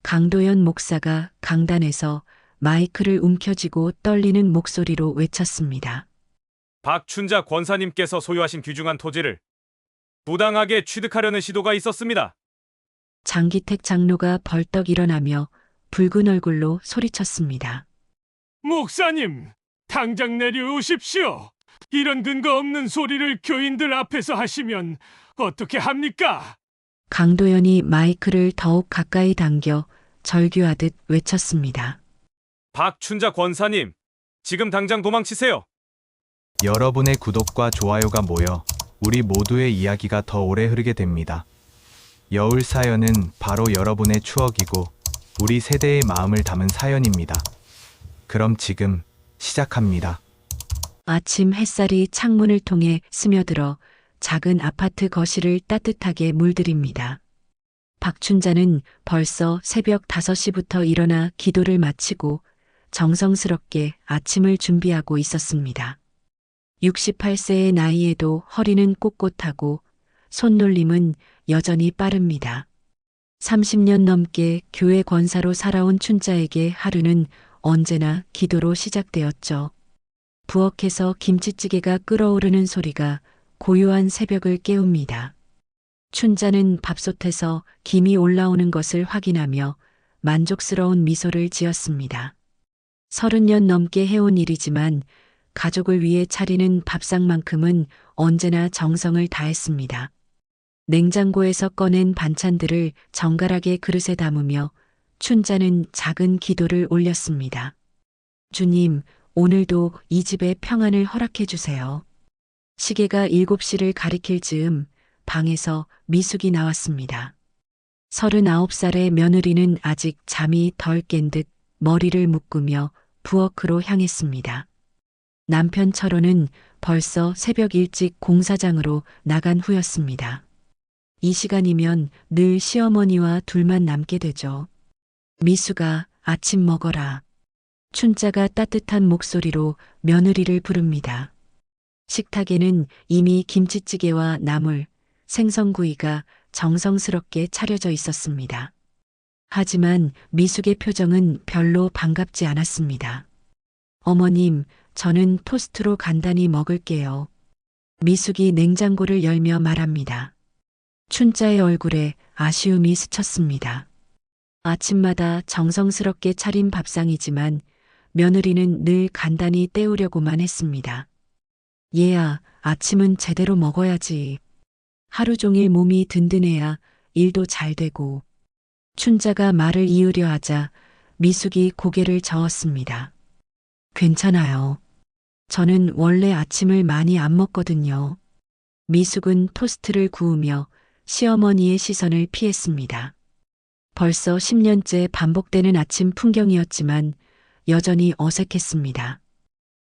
강도연 목사가 강단에서 마이크를 움켜쥐고 떨리는 목소리로 외쳤습니다. 박춘자 권사님께서 소유하신 귀중한 토지를 부당하게 취득하려는 시도가 있었습니다. 장기택 장로가 벌떡 일어나며 붉은 얼굴로 소리쳤습니다. 목사님, 당장 내려오십시오. 이런 근거 없는 소리를 교인들 앞에서 하시면 어떻게 합니까? 강도연이 마이크를 더욱 가까이 당겨 절규하듯 외쳤습니다. 박춘자 권사님, 지금 당장 도망치세요. 여러분의 구독과 좋아요가 모여 우리 모두의 이야기가 더 오래 흐르게 됩니다. 여울 사연은 바로 여러분의 추억이고 우리 세대의 마음을 담은 사연입니다. 그럼 지금 시작합니다. 아침 햇살이 창문을 통해 스며들어 작은 아파트 거실을 따뜻하게 물들입니다. 박춘자는 벌써 새벽 5시부터 일어나 기도를 마치고 정성스럽게 아침을 준비하고 있었습니다. 68세의 나이에도 허리는 꼿꼿하고 손놀림은 여전히 빠릅니다. 30년 넘게 교회 권사로 살아온 춘자에게 하루는 언제나 기도로 시작되었죠. 부엌에서 김치찌개가 끓어오르는 소리가 고요한 새벽을 깨웁니다. 춘자는 밥솥에서 김이 올라오는 것을 확인하며 만족스러운 미소를 지었습니다. 30년 넘게 해온 일이지만 가족을 위해 차리는 밥상만큼은 언제나 정성을 다했습니다. 냉장고에서 꺼낸 반찬들을 정갈하게 그릇에 담으며 춘자는 작은 기도를 올렸습니다. 주님, 오늘도 이 집에 평안을 허락해 주세요. 시계가 7시를 가리킬 즈음 방에서 미숙이 나왔습니다. 39살의 며느리는 아직 잠이 덜 깬 듯 머리를 묶으며 부엌으로 향했습니다. 남편 철호는 벌써 새벽 일찍 공사장으로 나간 후였습니다. 이 시간이면 늘 시어머니와 둘만 남게 되죠. 미수가 아침 먹어라. 춘자가 따뜻한 목소리로 며느리를 부릅니다. 식탁에는 이미 김치찌개와 나물, 생선구이가 정성스럽게 차려져 있었습니다. 하지만 미숙의 표정은 별로 반갑지 않았습니다. 어머님, 저는 토스트로 간단히 먹을게요. 미숙이 냉장고를 열며 말합니다. 춘자의 얼굴에 아쉬움이 스쳤습니다. 아침마다 정성스럽게 차린 밥상이지만 며느리는 늘 간단히 때우려고만 했습니다. 얘야, 아침은 제대로 먹어야지. 하루 종일 몸이 든든해야 일도 잘 되고. 춘자가 말을 이으려 하자 미숙이 고개를 저었습니다. 괜찮아요. 저는 원래 아침을 많이 안 먹거든요. 미숙은 토스트를 구우며 시어머니의 시선을 피했습니다. 벌써 10년째 반복되는 아침 풍경이었지만 여전히 어색했습니다.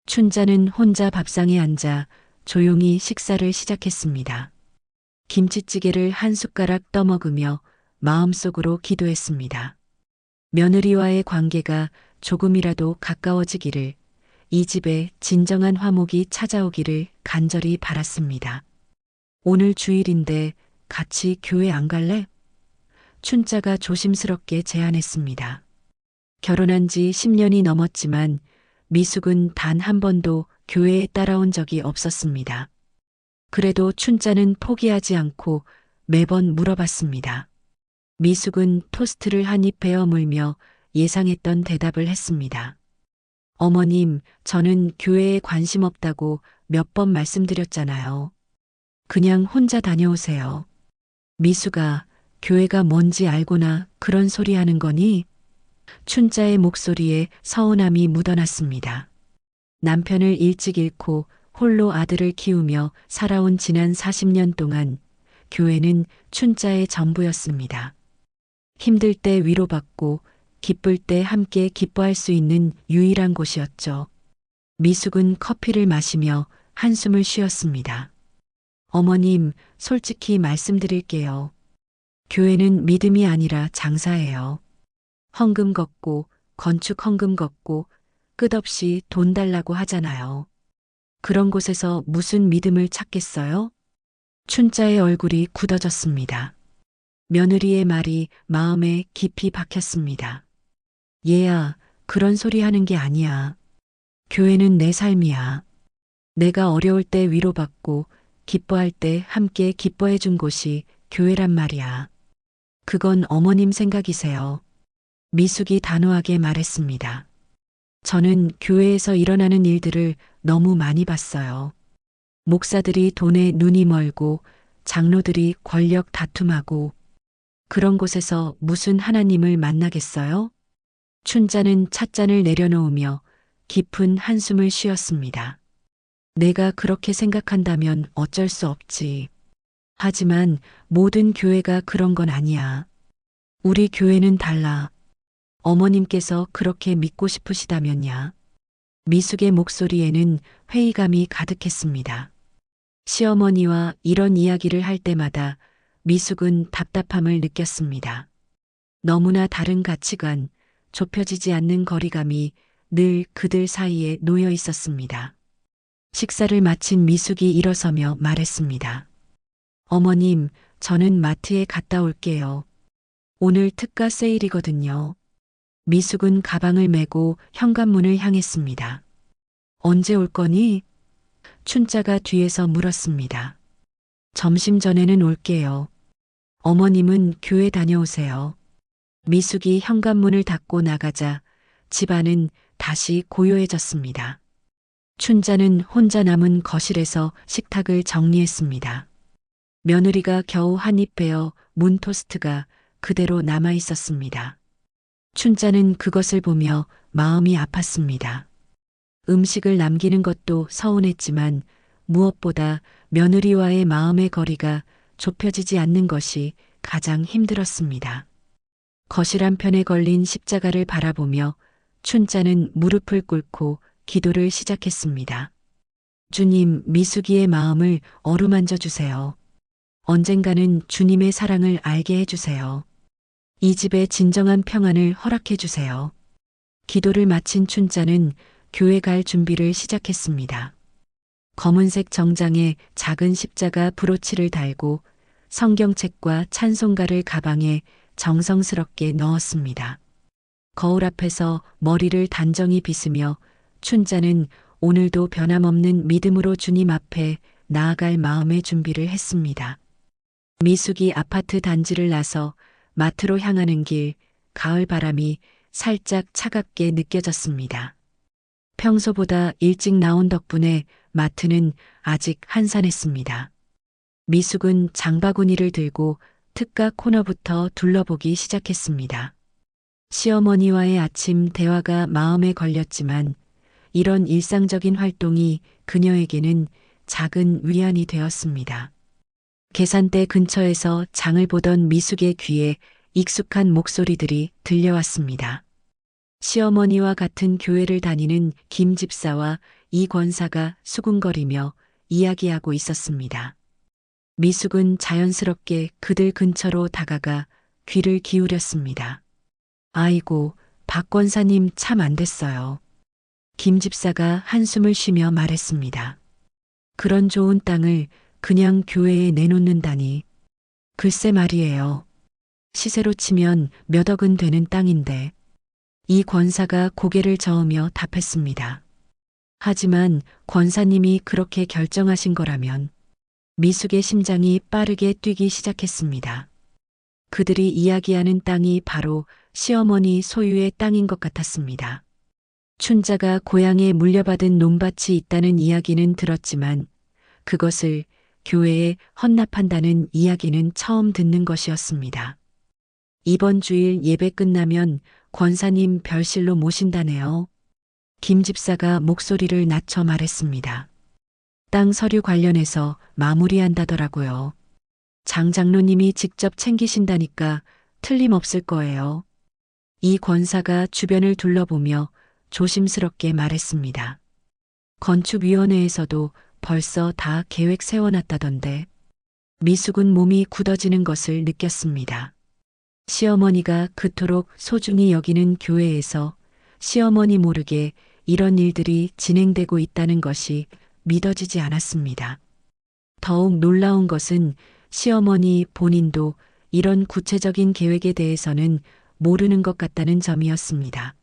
춘자는 혼자 밥상에 앉아 조용히 식사를 시작했습니다. 김치찌개를 한 숟가락 떠먹으며 마음속으로 기도했습니다. 며느리와의 관계가 조금이라도 가까워지기를, 이 집에 진정한 화목이 찾아오기를 간절히 바랐습니다. 오늘 주일인데 같이 교회 안 갈래? 춘자가 조심스럽게 제안했습니다. 결혼한 지 10년이 넘었지만 미숙은 단 한 번도 교회에 따라온 적이 없었습니다. 그래도 춘자는 포기하지 않고 매번 물어봤습니다. 미숙은 토스트를 한 입 베어 물며 예상했던 대답을 했습니다. 어머님, 저는 교회에 관심 없다고 몇 번 말씀드렸잖아요. 그냥 혼자 다녀오세요. 미숙아, 교회가 뭔지 알고나 그런 소리 하는 거니? 춘자의 목소리에 서운함이 묻어났습니다. 남편을 일찍 잃고 홀로 아들을 키우며 살아온 지난 40년 동안 교회는 춘자의 전부였습니다. 힘들 때 위로받고 기쁠 때 함께 기뻐할 수 있는 유일한 곳이었죠. 미숙은 커피를 마시며 한숨을 쉬었습니다. 어머님, 솔직히 말씀드릴게요. 교회는 믿음이 아니라 장사예요. 헌금 걷고 건축 헌금 걷고 끝없이 돈 달라고 하잖아요. 그런 곳에서 무슨 믿음을 찾겠어요? 춘자의 얼굴이 굳어졌습니다. 며느리의 말이 마음에 깊이 박혔습니다. 얘야, 그런 소리 하는 게 아니야. 교회는 내 삶이야. 내가 어려울 때 위로받고 기뻐할 때 함께 기뻐해 준 곳이 교회란 말이야. 그건 어머님 생각이세요. 미숙이 단호하게 말했습니다. 저는 교회에서 일어나는 일들을 너무 많이 봤어요. 목사들이 돈에 눈이 멀고 장로들이 권력 다툼하고 그런 곳에서 무슨 하나님을 만나겠어요? 춘자는 찻잔을 내려놓으며 깊은 한숨을 쉬었습니다. 내가 그렇게 생각한다면 어쩔 수 없지. 하지만 모든 교회가 그런 건 아니야. 우리 교회는 달라. 어머님께서 그렇게 믿고 싶으시다면야. 미숙의 목소리에는 회의감이 가득했습니다. 시어머니와 이런 이야기를 할 때마다 미숙은 답답함을 느꼈습니다. 너무나 다른 가치관, 좁혀지지 않는 거리감이 늘 그들 사이에 놓여 있었습니다. 식사를 마친 미숙이 일어서며 말했습니다. 어머님, 저는 마트에 갔다 올게요. 오늘 특가 세일이거든요. 미숙은 가방을 메고 현관문을 향했습니다. 언제 올 거니? 춘자가 뒤에서 물었습니다. 점심 전에는 올게요. 어머님은 교회 다녀오세요. 미숙이 현관문을 닫고 나가자 집안은 다시 고요해졌습니다. 춘자는 혼자 남은 거실에서 식탁을 정리했습니다. 며느리가 겨우 한 입 베어 문 토스트가 그대로 남아 있었습니다. 춘자는 그것을 보며 마음이 아팠습니다. 음식을 남기는 것도 서운했지만 무엇보다 며느리와의 마음의 거리가 좁혀지지 않는 것이 가장 힘들었습니다. 거실 한편에 걸린 십자가를 바라보며 춘자는 무릎을 꿇고 기도를 시작했습니다. 주님, 미숙이의 마음을 어루만져 주세요. 언젠가는 주님의 사랑을 알게 해주세요. 이 집의 진정한 평안을 허락해 주세요. 기도를 마친 춘자는 교회 갈 준비를 시작했습니다. 검은색 정장에 작은 십자가 브로치를 달고 성경책과 찬송가를 가방에 정성스럽게 넣었습니다. 거울 앞에서 머리를 단정히 빗으며 춘자는 오늘도 변함없는 믿음으로 주님 앞에 나아갈 마음의 준비를 했습니다. 미숙이 아파트 단지를 나서 마트로 향하는 길, 가을 바람이 살짝 차갑게 느껴졌습니다. 평소보다 일찍 나온 덕분에 마트는 아직 한산했습니다. 미숙은 장바구니를 들고 특가 코너부터 둘러보기 시작했습니다. 시어머니와의 아침 대화가 마음에 걸렸지만 이런 일상적인 활동이 그녀에게는 작은 위안이 되었습니다. 계산대 근처에서 장을 보던 미숙의 귀에 익숙한 목소리들이 들려왔습니다. 시어머니와 같은 교회를 다니는 김 집사와 이 권사가 수군거리며 이야기하고 있었습니다. 미숙은 자연스럽게 그들 근처로 다가가 귀를 기울였습니다. 아이고, 박 권사님 참 안 됐어요. 김 집사가 한숨을 쉬며 말했습니다. 그런 좋은 땅을 그냥 교회에 내놓는다니. 글쎄 말이에요. 시세로 치면 몇 억은 되는 땅인데. 이 권사가 고개를 저으며 답했습니다. 하지만 권사님이 그렇게 결정하신 거라면 미숙의 심장이 빠르게 뛰기 시작했습니다. 그들이 이야기하는 땅이 바로 시어머니 소유의 땅인 것 같았습니다. 춘자가 고향에 물려받은 논밭이 있다는 이야기는 들었지만 그것을 교회에 헌납한다는 이야기는 처음 듣는 것이었습니다. 이번 주일 예배 끝나면 권사님 별실로 모신다네요. 김 집사가 목소리를 낮춰 말했습니다. 땅 서류 관련해서 마무리한다더라고요. 장 장로님이 직접 챙기신다니까 틀림없을 거예요. 이 권사가 주변을 둘러보며 조심스럽게 말했습니다. 건축위원회에서도 벌써 다 계획 세워놨다던데. 미숙은 몸이 굳어지는 것을 느꼈습니다. 시어머니가 그토록 소중히 여기는 교회에서 시어머니 모르게 이런 일들이 진행되고 있다는 것이 믿어지지 않았습니다. 더욱 놀라운 것은 시어머니 본인도 이런 구체적인 계획에 대해서는 모르는 것 같다는 점이었습니다.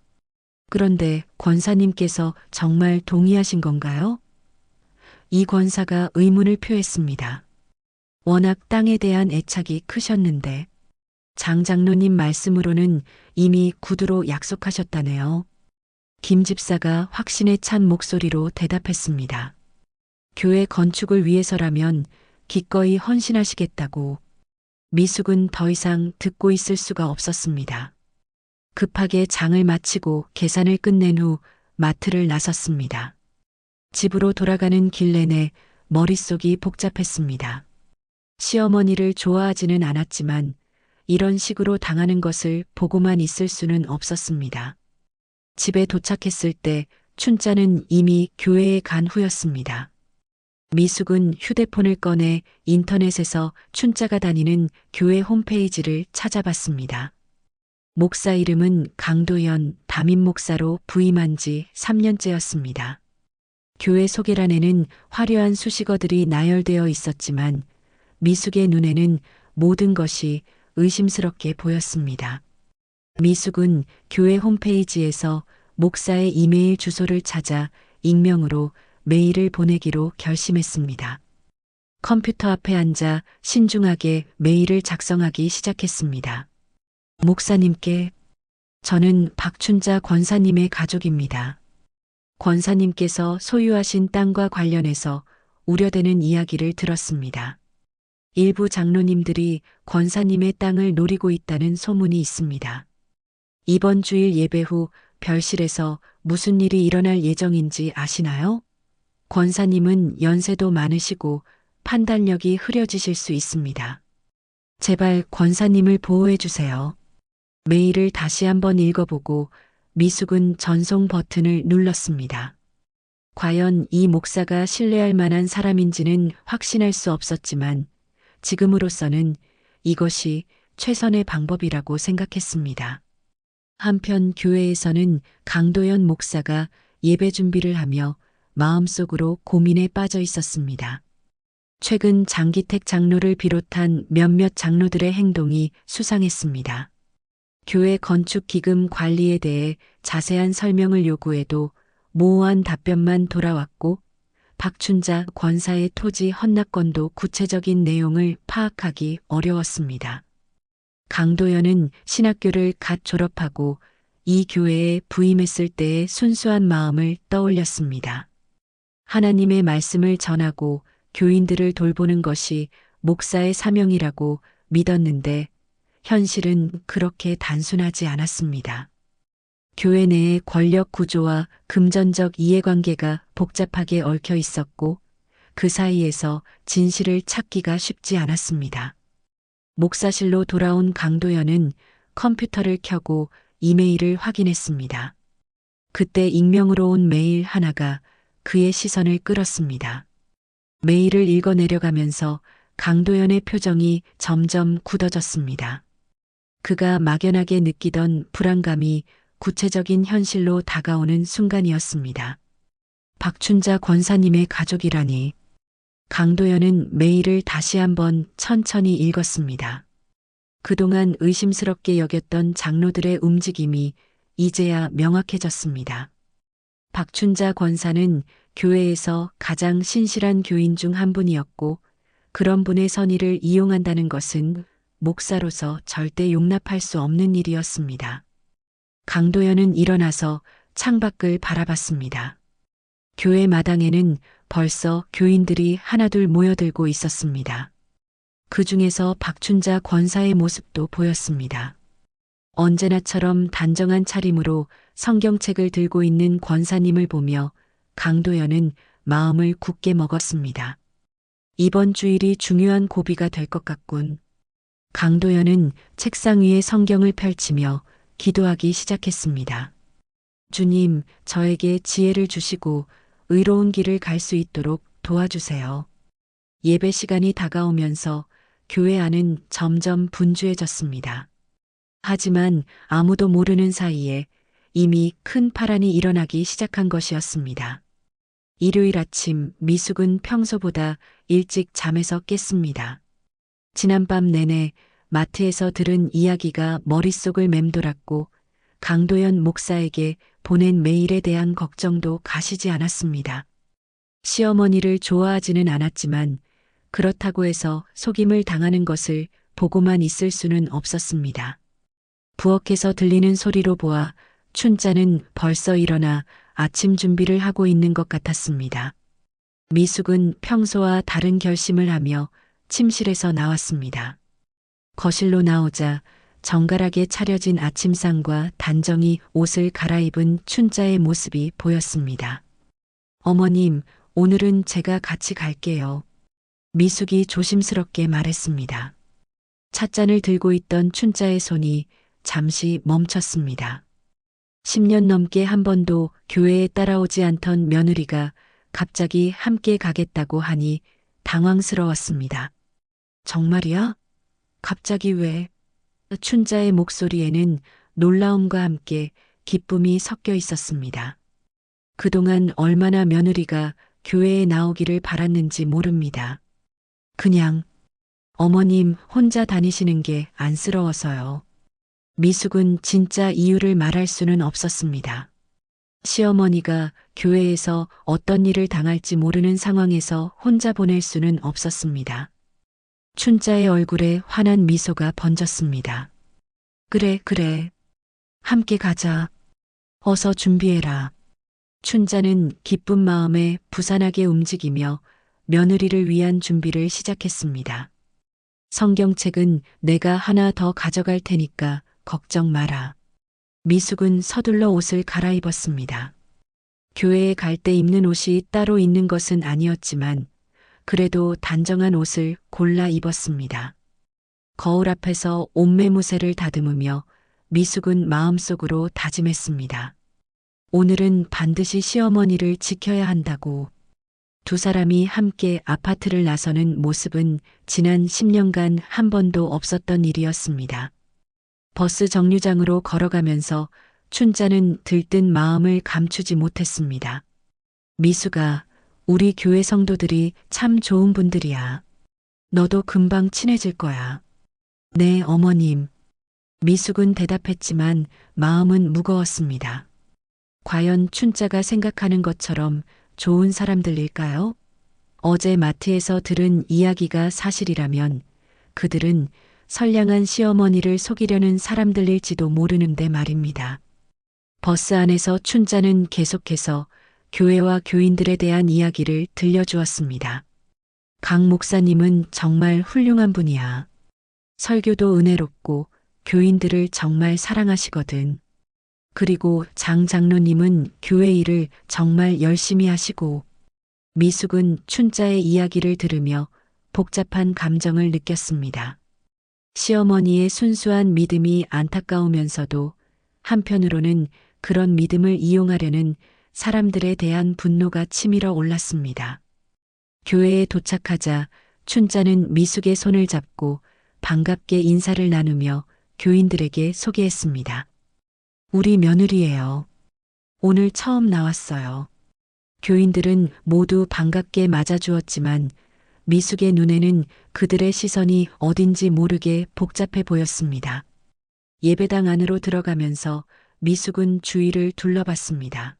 그런데 권사님께서 정말 동의하신 건가요? 이 권사가 의문을 표했습니다. 워낙 땅에 대한 애착이 크셨는데 장 장로님 말씀으로는 이미 구두로 약속하셨다네요. 김 집사가 확신에 찬 목소리로 대답했습니다. 교회 건축을 위해서라면 기꺼이 헌신하시겠다고. 미숙은 더 이상 듣고 있을 수가 없었습니다. 급하게 장을 마치고 계산을 끝낸 후 마트를 나섰습니다. 집으로 돌아가는 길 내내 머릿속이 복잡했습니다. 시어머니를 좋아하지는 않았지만 이런 식으로 당하는 것을 보고만 있을 수는 없었습니다. 집에 도착했을 때 춘자는 이미 교회에 간 후였습니다. 미숙은 휴대폰을 꺼내 인터넷에서 춘자가 다니는 교회 홈페이지를 찾아봤습니다. 목사 이름은 강도연 담임 목사로 부임한 지 3년째였습니다. 교회 소개란에는 화려한 수식어들이 나열되어 있었지만 미숙의 눈에는 모든 것이 의심스럽게 보였습니다. 미숙은 교회 홈페이지에서 목사의 이메일 주소를 찾아 익명으로 메일을 보내기로 결심했습니다. 컴퓨터 앞에 앉아 신중하게 메일을 작성하기 시작했습니다. 목사님께, 저는 박춘자 권사님의 가족입니다. 권사님께서 소유하신 땅과 관련해서 우려되는 이야기를 들었습니다. 일부 장로님들이 권사님의 땅을 노리고 있다는 소문이 있습니다. 이번 주일 예배 후 별실에서 무슨 일이 일어날 예정인지 아시나요? 권사님은 연세도 많으시고 판단력이 흐려지실 수 있습니다. 제발 권사님을 보호해 주세요. 메일을 다시 한번 읽어보고 미숙은 전송 버튼을 눌렀습니다. 과연 이 목사가 신뢰할 만한 사람인지는 확신할 수 없었지만 지금으로서는 이것이 최선의 방법이라고 생각했습니다. 한편 교회에서는 강도연 목사가 예배 준비를 하며 마음속으로 고민에 빠져 있었습니다. 최근 장기택 장로를 비롯한 몇몇 장로들의 행동이 수상했습니다. 교회 건축 기금 관리에 대해 자세한 설명을 요구해도 모호한 답변만 돌아왔고 박춘자 권사의 토지 헌납건도 구체적인 내용을 파악하기 어려웠습니다. 강도연은 신학교를 갓 졸업하고 이 교회에 부임했을 때의 순수한 마음을 떠올렸습니다. 하나님의 말씀을 전하고 교인들을 돌보는 것이 목사의 사명이라고 믿었는데 현실은 그렇게 단순하지 않았습니다. 교회 내의 권력 구조와 금전적 이해관계가 복잡하게 얽혀 있었고 그 사이에서 진실을 찾기가 쉽지 않았습니다. 목사실로 돌아온 강도연은 컴퓨터를 켜고 이메일을 확인했습니다. 그때 익명으로 온 메일 하나가 그의 시선을 끌었습니다. 메일을 읽어 내려가면서 강도연의 표정이 점점 굳어졌습니다. 그가 막연하게 느끼던 불안감이 구체적인 현실로 다가오는 순간이었습니다. 박춘자 권사님의 가족이라니. 강도연은 메일을 다시 한번 천천히 읽었습니다. 그동안 의심스럽게 여겼던 장로들의 움직임이 이제야 명확해졌습니다. 박춘자 권사는 교회에서 가장 신실한 교인 중 한 분이었고 그런 분의 선의를 이용한다는 것은 목사로서 절대 용납할 수 없는 일이었습니다. 강도연은 일어나서 창밖을 바라봤습니다. 교회 마당에는 벌써 교인들이 하나둘 모여들고 있었습니다. 그 중에서 박춘자 권사의 모습도 보였습니다. 언제나처럼 단정한 차림으로 성경책을 들고 있는 권사님을 보며 강도연은 마음을 굳게 먹었습니다. 이번 주일이 중요한 고비가 될 것 같군. 강도연은 책상 위에 성경을 펼치며 기도하기 시작했습니다. 주님, 저에게 지혜를 주시고 의로운 길을 갈 수 있도록 도와주세요. 예배 시간이 다가오면서 교회 안은 점점 분주해졌습니다. 하지만 아무도 모르는 사이에 이미 큰 파란이 일어나기 시작한 것이었습니다. 일요일 아침 미숙은 평소보다 일찍 잠에서 깼습니다. 지난밤 내내 마트에서 들은 이야기가 머릿속을 맴돌았고 강도연 목사에게 보낸 메일에 대한 걱정도 가시지 않았습니다. 시어머니를 좋아하지는 않았지만 그렇다고 해서 속임을 당하는 것을 보고만 있을 수는 없었습니다. 부엌에서 들리는 소리로 보아 춘자는 벌써 일어나 아침 준비를 하고 있는 것 같았습니다. 미숙은 평소와 다른 결심을 하며 침실에서 나왔습니다. 거실로 나오자 정갈하게 차려진 아침상과 단정히 옷을 갈아입은 춘자의 모습이 보였습니다. 어머님, 오늘은 제가 같이 갈게요. 미숙이 조심스럽게 말했습니다. 찻잔을 들고 있던 춘자의 손이 잠시 멈췄습니다. 10년 넘게 한 번도 교회에 따라오지 않던 며느리가 갑자기 함께 가겠다고 하니 당황스러웠습니다. 정말이야? 갑자기 왜? 춘자의 목소리에는 놀라움과 함께 기쁨이 섞여 있었습니다. 그동안 얼마나 며느리가 교회에 나오기를 바랐는지 모릅니다. 그냥 어머님 혼자 다니시는 게 안쓰러워서요. 미숙은 진짜 이유를 말할 수는 없었습니다. 시어머니가 교회에서 어떤 일을 당할지 모르는 상황에서 혼자 보낼 수는 없었습니다. 춘자의 얼굴에 환한 미소가 번졌습니다. 그래, 그래. 함께 가자. 어서 준비해라. 춘자는 기쁜 마음에 부산하게 움직이며 며느리를 위한 준비를 시작했습니다. 성경책은 내가 하나 더 가져갈 테니까 걱정 마라. 미숙은 서둘러 옷을 갈아입었습니다. 교회에 갈 때 입는 옷이 따로 있는 것은 아니었지만 그래도 단정한 옷을 골라 입었습니다. 거울 앞에서 옷매무새를 다듬으며 미숙은 마음속으로 다짐했습니다. 오늘은 반드시 시어머니를 지켜야 한다고. 두 사람이 함께 아파트를 나서는 모습은 지난 10년간 한 번도 없었던 일이었습니다. 버스 정류장으로 걸어가면서 춘자는 들뜬 마음을 감추지 못했습니다. 미숙아, 우리 교회 성도들이 참 좋은 분들이야. 너도 금방 친해질 거야. 네, 어머님. 미숙은 대답했지만 마음은 무거웠습니다. 과연 춘자가 생각하는 것처럼 좋은 사람들일까요? 어제 마트에서 들은 이야기가 사실이라면 그들은 선량한 시어머니를 속이려는 사람들일지도 모르는데 말입니다. 버스 안에서 춘자는 계속해서 교회와 교인들에 대한 이야기를 들려주었습니다. 강 목사님은 정말 훌륭한 분이야. 설교도 은혜롭고 교인들을 정말 사랑하시거든. 그리고 장 장로님은 교회 일을 정말 열심히 하시고. 미숙은 춘자의 이야기를 들으며 복잡한 감정을 느꼈습니다. 시어머니의 순수한 믿음이 안타까우면서도 한편으로는 그런 믿음을 이용하려는 사람들에 대한 분노가 치밀어 올랐습니다. 교회에 도착하자 춘자는 미숙의 손을 잡고 반갑게 인사를 나누며 교인들에게 소개했습니다. 우리 며느리예요. 오늘 처음 나왔어요. 교인들은 모두 반갑게 맞아주었지만 미숙의 눈에는 그들의 시선이 어딘지 모르게 복잡해 보였습니다. 예배당 안으로 들어가면서 미숙은 주위를 둘러봤습니다.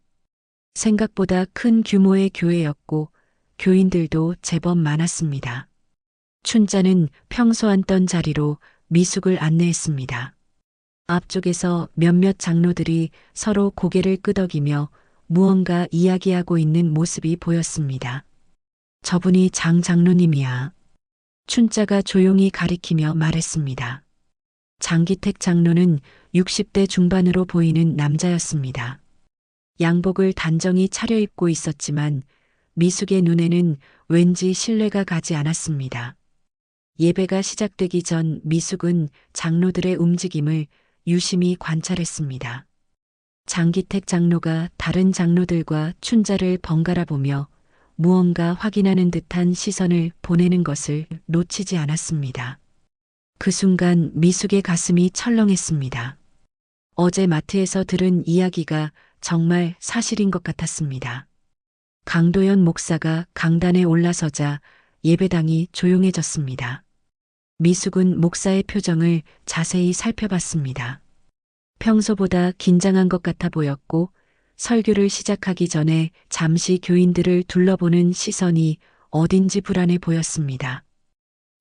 생각보다 큰 규모의 교회였고 교인들도 제법 많았습니다. 춘자는 평소 앉던 자리로 미숙을 안내했습니다. 앞쪽에서 몇몇 장로들이 서로 고개를 끄덕이며 무언가 이야기하고 있는 모습이 보였습니다. 저분이 장 장로님이야. 춘자가 조용히 가리키며 말했습니다. 장기택 장로는 60대 중반으로 보이는 남자였습니다. 양복을 단정히 차려입고 있었지만 미숙의 눈에는 왠지 신뢰가 가지 않았습니다. 예배가 시작되기 전 미숙은 장로들의 움직임을 유심히 관찰했습니다. 장기택 장로가 다른 장로들과 춘자를 번갈아 보며 무언가 확인하는 듯한 시선을 보내는 것을 놓치지 않았습니다. 그 순간 미숙의 가슴이 철렁했습니다. 어제 마트에서 들은 이야기가 정말 사실인 것 같았습니다. 강도연 목사가 강단에 올라서자 예배당이 조용해졌습니다. 미숙은 목사의 표정을 자세히 살펴봤습니다. 평소보다 긴장한 것 같아 보였고 설교를 시작하기 전에 잠시 교인들을 둘러보는 시선이 어딘지 불안해 보였습니다.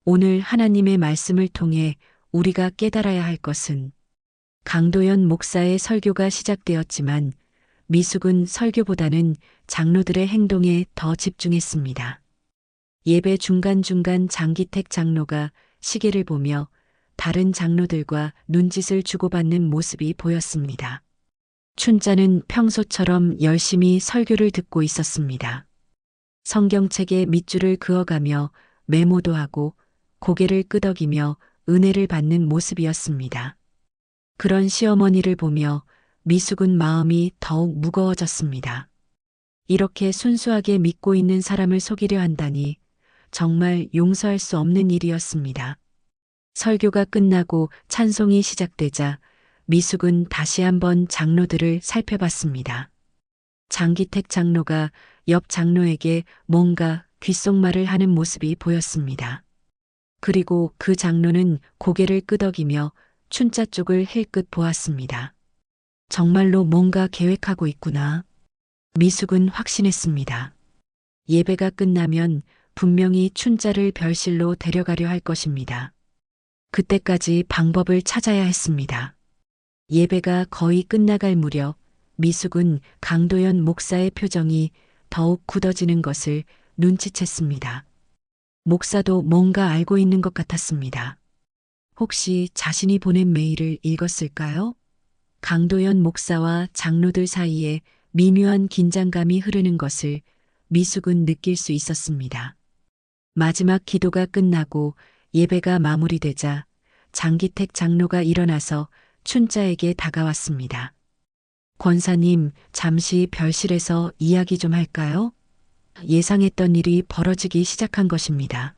오늘 하나님의 말씀을 통해 우리가 깨달아야 할 것은 강도연 목사의 설교가 시작되었지만 미숙은 설교보다는 장로들의 행동에 더 집중했습니다. 예배 중간중간 장기택 장로가 시계를 보며 다른 장로들과 눈짓을 주고받는 모습이 보였습니다. 춘자는 평소처럼 열심히 설교를 듣고 있었습니다. 성경책에 밑줄을 그어가며 메모도 하고 고개를 끄덕이며 은혜를 받는 모습이었습니다. 그런 시어머니를 보며 미숙은 마음이 더욱 무거워졌습니다. 이렇게 순수하게 믿고 있는 사람을 속이려 한다니 정말 용서할 수 없는 일이었습니다. 설교가 끝나고 찬송이 시작되자 미숙은 다시 한번 장로들을 살펴봤습니다. 장기택 장로가 옆 장로에게 뭔가 귓속말을 하는 모습이 보였습니다. 그리고 그 장로는 고개를 끄덕이며 춘자 쪽을 힐끗 보았습니다. 정말로 뭔가 계획하고 있구나. 미숙은 확신했습니다. 예배가 끝나면 분명히 춘자를 별실로 데려가려 할 것입니다. 그때까지 방법을 찾아야 했습니다. 예배가 거의 끝나갈 무렵 미숙은 강도연 목사의 표정이 더욱 굳어지는 것을 눈치챘습니다. 목사도 뭔가 알고 있는 것 같았습니다. 혹시 자신이 보낸 메일을 읽었을까요? 강도연 목사와 장로들 사이에 미묘한 긴장감이 흐르는 것을 미숙은 느낄 수 있었습니다. 마지막 기도가 끝나고 예배가 마무리되자 장기택 장로가 일어나서 춘자에게 다가왔습니다. 권사님, 잠시 별실에서 이야기 좀 할까요? 예상했던 일이 벌어지기 시작한 것입니다.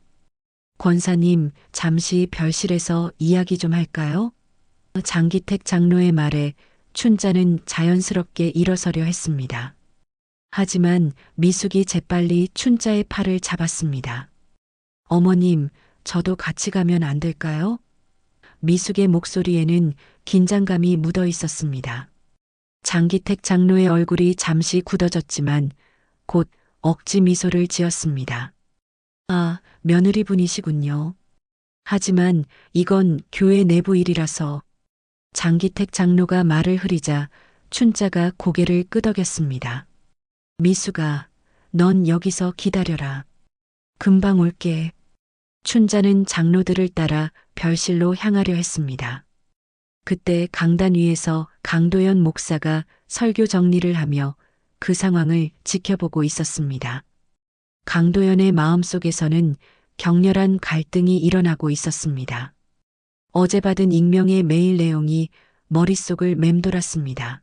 권사님, 잠시 별실에서 이야기 좀 할까요? 장기택 장로의 말에 춘자는 자연스럽게 일어서려 했습니다. 하지만 미숙이 재빨리 춘자의 팔을 잡았습니다. 어머님, 저도 같이 가면 안 될까요? 미숙의 목소리에는 긴장감이 묻어 있었습니다. 장기택 장로의 얼굴이 잠시 굳어졌지만 곧 억지 미소를 지었습니다. 아, 며느리분이시군요. 하지만 이건 교회 내부 일이라서. 장기택 장로가 말을 흐리자 춘자가 고개를 끄덕였습니다. 미숙아, 넌 여기서 기다려라. 금방 올게. 춘자는 장로들을 따라 별실로 향하려 했습니다. 그때 강단 위에서 강도연 목사가 설교 정리를 하며 그 상황을 지켜보고 있었습니다. 강도연의 마음속에서는 격렬한 갈등이 일어나고 있었습니다. 어제 받은 익명의 메일 내용이 머릿속을 맴돌았습니다.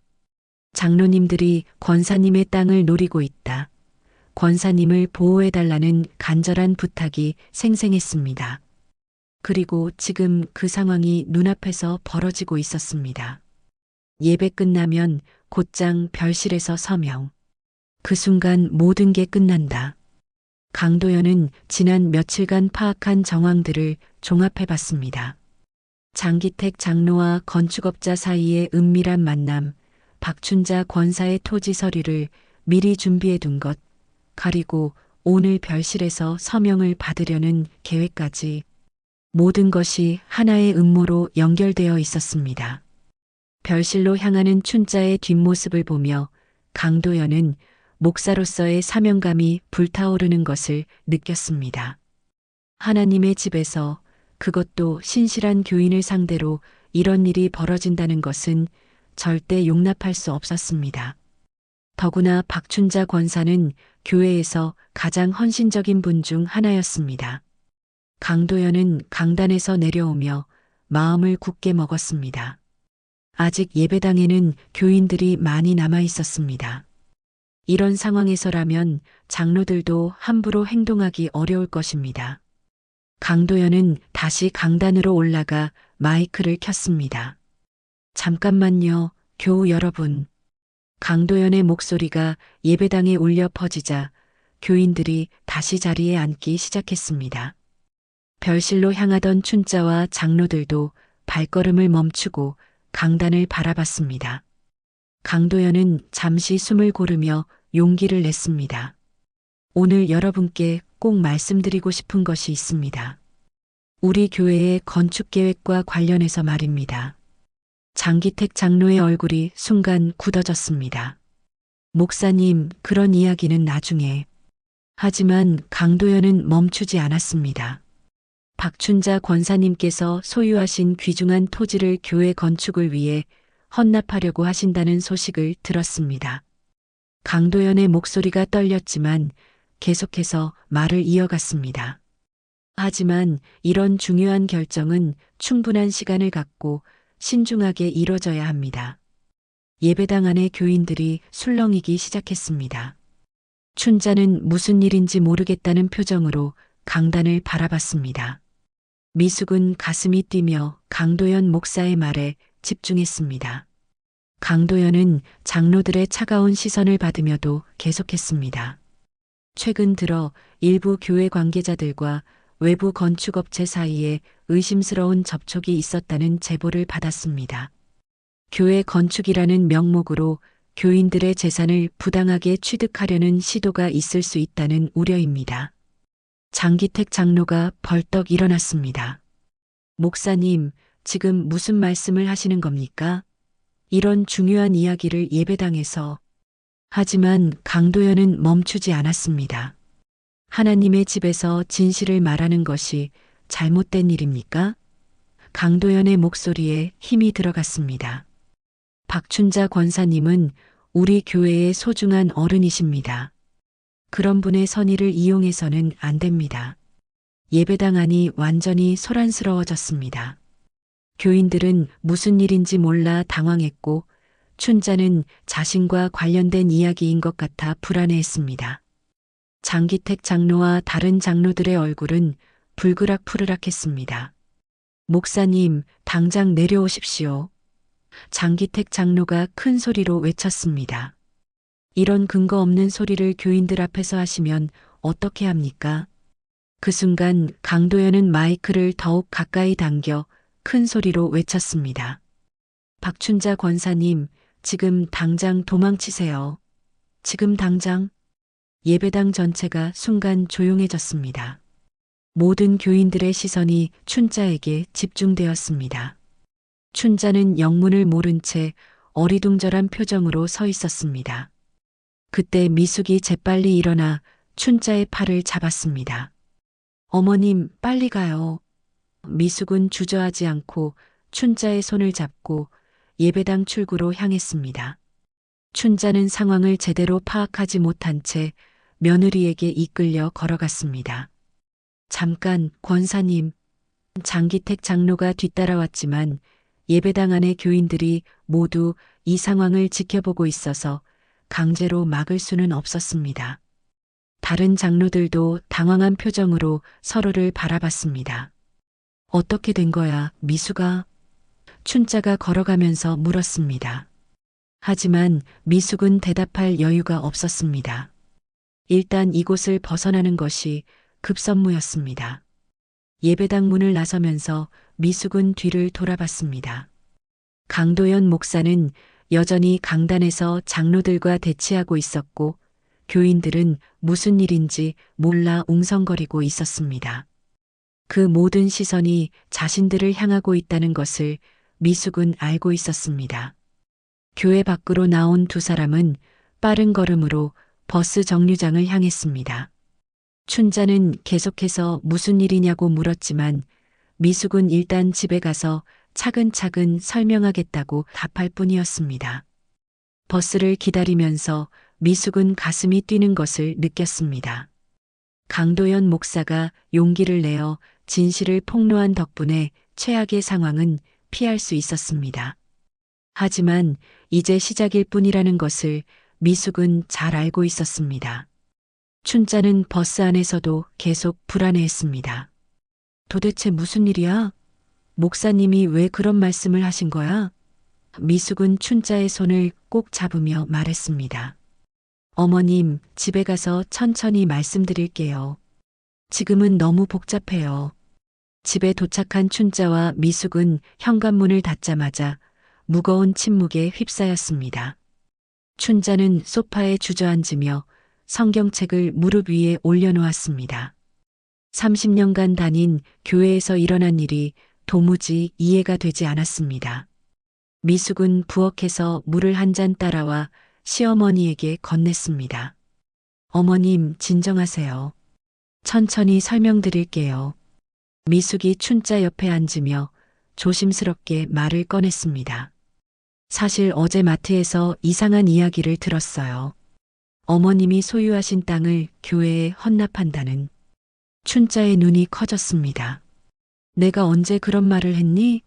장로님들이 권사님의 땅을 노리고 있다. 권사님을 보호해달라는 간절한 부탁이 생생했습니다. 그리고 지금 그 상황이 눈앞에서 벌어지고 있었습니다. 예배 끝나면 곧장 별실에서 서명. 그 순간 모든 게 끝난다. 강도연은 지난 며칠간 파악한 정황들을 종합해봤습니다. 장기택 장로와 건축업자 사이의 은밀한 만남, 박춘자 권사의 토지 서류를 미리 준비해둔 것, 그리고 오늘 별실에서 서명을 받으려는 계획까지 모든 것이 하나의 음모로 연결되어 있었습니다. 별실로 향하는 춘자의 뒷모습을 보며 강도연은 목사로서의 사명감이 불타오르는 것을 느꼈습니다. 하나님의 집에서, 그것도 신실한 교인을 상대로 이런 일이 벌어진다는 것은 절대 용납할 수 없었습니다. 더구나 박춘자 권사는 교회에서 가장 헌신적인 분 중 하나였습니다. 강도연은 강단에서 내려오며 마음을 굳게 먹었습니다. 아직 예배당에는 교인들이 많이 남아 있었습니다. 이런 상황에서라면 장로들도 함부로 행동하기 어려울 것입니다. 강도연은 다시 강단으로 올라가 마이크를 켰습니다. 잠깐만요, 교우 여러분. 강도연의 목소리가 예배당에 울려 퍼지자 교인들이 다시 자리에 앉기 시작했습니다. 별실로 향하던 춘자와 장로들도 발걸음을 멈추고 강단을 바라봤습니다. 강도연은 잠시 숨을 고르며 용기를 냈습니다. 오늘 여러분께 꼭 말씀드리고 싶은 것이 있습니다. 우리 교회의 건축 계획과 관련해서 말입니다. 장기택 장로의 얼굴이 순간 굳어졌습니다. 목사님, 그런 이야기는 나중에. 하지만 강도연은 멈추지 않았습니다. 박춘자 권사님께서 소유하신 귀중한 토지를 교회 건축을 위해 헌납하려고 하신다는 소식을 들었습니다. 강도연의 목소리가 떨렸지만 계속해서 말을 이어갔습니다. 하지만 이런 중요한 결정은 충분한 시간을 갖고 신중하게 이뤄져야 합니다. 예배당 안의 교인들이 술렁이기 시작했습니다. 춘자는 무슨 일인지 모르겠다는 표정으로 강단을 바라봤습니다. 미숙은 가슴이 뛰며 강도연 목사의 말에 집중했습니다. 강도연은 장로들의 차가운 시선을 받으며도 계속했습니다. 최근 들어 일부 교회 관계자들과 외부 건축업체 사이에 의심스러운 접촉이 있었다는 제보를 받았습니다. 교회 건축이라는 명목으로 교인들의 재산을 부당하게 취득하려는 시도가 있을 수 있다는 우려입니다. 장기택 장로가 벌떡 일어났습니다. 목사님, 지금 무슨 말씀을 하시는 겁니까? 이런 중요한 이야기를 예배당에서. 하지만 강도연은 멈추지 않았습니다. 하나님의 집에서 진실을 말하는 것이 잘못된 일입니까? 강도연의 목소리에 힘이 들어갔습니다. 박춘자 권사님은 우리 교회의 소중한 어른이십니다. 그런 분의 선의를 이용해서는 안 됩니다. 예배당 안이 완전히 소란스러워졌습니다. 교인들은 무슨 일인지 몰라 당황했고 춘자는 자신과 관련된 이야기인 것 같아 불안해했습니다. 장기택 장로와 다른 장로들의 얼굴은 불그락푸르락했습니다. 목사님, 당장 내려오십시오. 장기택 장로가 큰 소리로 외쳤습니다. 이런 근거 없는 소리를 교인들 앞에서 하시면 어떻게 합니까? 그 순간 강도연은 마이크를 더욱 가까이 당겨 큰 소리로 외쳤습니다. 박춘자 권사님, 지금 당장 도망치세요. 지금 당장. 예배당 전체가 순간 조용해졌습니다. 모든 교인들의 시선이 춘자에게 집중되었습니다. 춘자는 영문을 모른 채 어리둥절한 표정으로 서 있었습니다. 그때 미숙이 재빨리 일어나 춘자의 팔을 잡았습니다. 어머님, 빨리 가요. 미숙은 주저하지 않고 춘자의 손을 잡고 예배당 출구로 향했습니다. 춘자는 상황을 제대로 파악하지 못한 채 며느리에게 이끌려 걸어갔습니다. 잠깐, 권사님. 장기택 장로가 뒤따라왔지만 예배당 안의 교인들이 모두 이 상황을 지켜보고 있어서 강제로 막을 수는 없었습니다. 다른 장로들도 당황한 표정으로 서로를 바라봤습니다. 어떻게 된 거야, 미숙아? 춘자가 걸어가면서 물었습니다. 하지만 미숙은 대답할 여유가 없었습니다. 일단 이곳을 벗어나는 것이 급선무였습니다. 예배당 문을 나서면서 미숙은 뒤를 돌아봤습니다. 강도연 목사는 여전히 강단에서 장로들과 대치하고 있었고 교인들은 무슨 일인지 몰라 웅성거리고 있었습니다. 그 모든 시선이 자신들을 향하고 있다는 것을 미숙은 알고 있었습니다. 교회 밖으로 나온 두 사람은 빠른 걸음으로 버스 정류장을 향했습니다. 춘자는 계속해서 무슨 일이냐고 물었지만 미숙은 일단 집에 가서 차근차근 설명하겠다고 답할 뿐이었습니다. 버스를 기다리면서 미숙은 가슴이 뛰는 것을 느꼈습니다. 강도연 목사가 용기를 내어 진실을 폭로한 덕분에 최악의 상황은 피할 수 있었습니다. 하지만 이제 시작일 뿐이라는 것을 미숙은 잘 알고 있었습니다. 춘자는 버스 안에서도 계속 불안해했습니다. 도대체 무슨 일이야? 목사님이 왜 그런 말씀을 하신 거야? 미숙은 춘자의 손을 꼭 잡으며 말했습니다. 어머님, 집에 가서 천천히 말씀드릴게요. 지금은 너무 복잡해요. 집에 도착한 춘자와 미숙은 현관문을 닫자마자 무거운 침묵에 휩싸였습니다. 춘자는 소파에 주저앉으며 성경책을 무릎 위에 올려놓았습니다. 30년간 다닌 교회에서 일어난 일이 도무지 이해가 되지 않았습니다. 미숙은 부엌에서 물을 한 잔 따라와 시어머니에게 건넸습니다. 어머님, 진정하세요. 천천히 설명드릴게요. 미숙이 춘자 옆에 앉으며 조심스럽게 말을 꺼냈습니다. 사실 어제 마트에서 이상한 이야기를 들었어요. 어머님이 소유하신 땅을 교회에 헌납한다는. 춘자의 눈이 커졌습니다. 내가 언제 그런 말을 했니?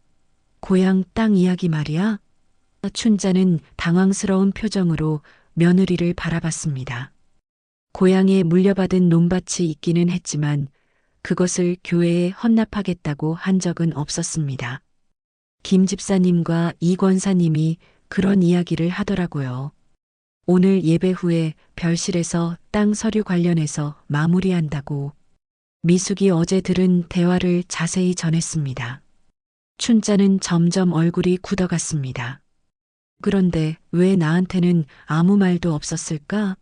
고향 땅 이야기 말이야? 춘자는 당황스러운 표정으로 며느리를 바라봤습니다. 고향에 물려받은 논밭이 있기는 했지만 그것을 교회에 헌납하겠다고 한 적은 없었습니다. 김 집사님과 이 권사님이 그런 이야기를 하더라고요. 오늘 예배 후에 별실에서 땅 서류 관련해서 마무리한다고. 미숙이 어제 들은 대화를 자세히 전했습니다. 춘자는 점점 얼굴이 굳어갔습니다. 그런데 왜 나한테는 아무 말도 없었을까?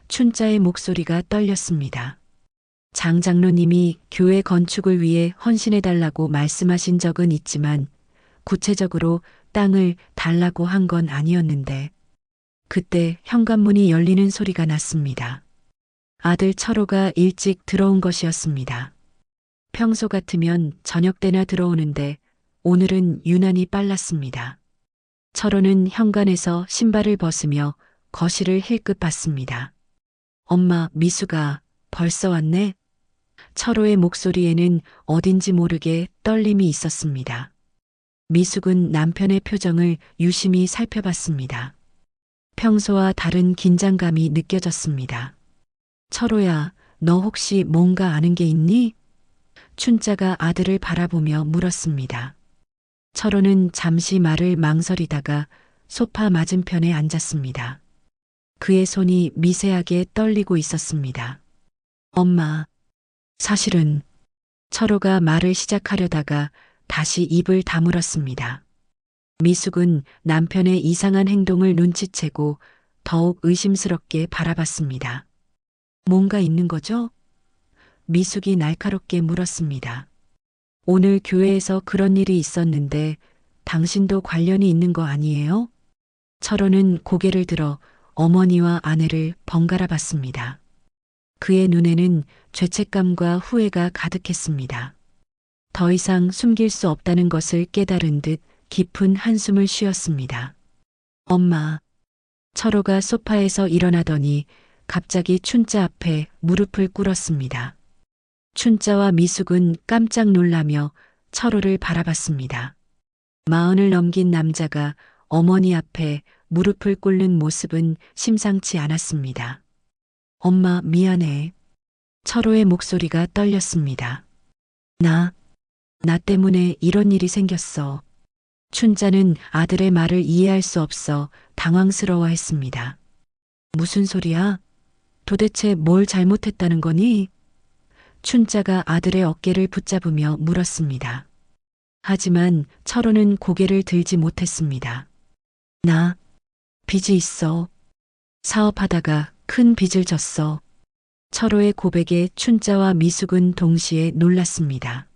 춘자의 목소리가 떨렸습니다. 장 장로님이 교회 건축을 위해 헌신해달라고 말씀하신 적은 있지만 구체적으로 땅을 달라고 한 건 아니었는데 그때 현관문이 열리는 소리가 났습니다. 아들 철호가 일찍 들어온 것이었습니다. 평소 같으면 저녁 때나 들어오는데 오늘은 유난히 빨랐습니다. 철호는 현관에서 신발을 벗으며 거실을 힐끗 봤습니다. 엄마, 미수가 벌써 왔네? 철호의 목소리에는 어딘지 모르게 떨림이 있었습니다. 미숙은 남편의 표정을 유심히 살펴봤습니다. 평소와 다른 긴장감이 느껴졌습니다. 철호야, 너 혹시 뭔가 아는 게 있니? 춘자가 아들을 바라보며 물었습니다. 철호는 잠시 말을 망설이다가 소파 맞은편에 앉았습니다. 그의 손이 미세하게 떨리고 있었습니다. 엄마, 사실은. 철호가 말을 시작하려다가 다시 입을 다물었습니다. 미숙은 남편의 이상한 행동을 눈치채고 더욱 의심스럽게 바라봤습니다. 뭔가 있는 거죠? 미숙이 날카롭게 물었습니다. 오늘 교회에서 그런 일이 있었는데 당신도 관련이 있는 거 아니에요? 철호는 고개를 들어 어머니와 아내를 번갈아 봤습니다. 그의 눈에는 죄책감과 후회가 가득했습니다. 더 이상 숨길 수 없다는 것을 깨달은 듯 깊은 한숨을 쉬었습니다. 엄마. 철호가 소파에서 일어나더니 갑자기 춘자 앞에 무릎을 꿇었습니다. 춘자와 미숙은 깜짝 놀라며 철호를 바라봤습니다. 40을 넘긴 남자가 어머니 앞에 무릎을 꿇는 모습은 심상치 않았습니다. 엄마, 미안해. 철호의 목소리가 떨렸습니다. 나 때문에 이런 일이 생겼어. 춘자는 아들의 말을 이해할 수 없어 당황스러워했습니다. 무슨 소리야? 도대체 뭘 잘못했다는 거니? 춘자가 아들의 어깨를 붙잡으며 물었습니다. 하지만 철호는 고개를 들지 못했습니다. 나 빚이 있어. 사업하다가 큰 빚을 졌어. 철호의 고백에 춘자와 미숙은 동시에 놀랐습니다.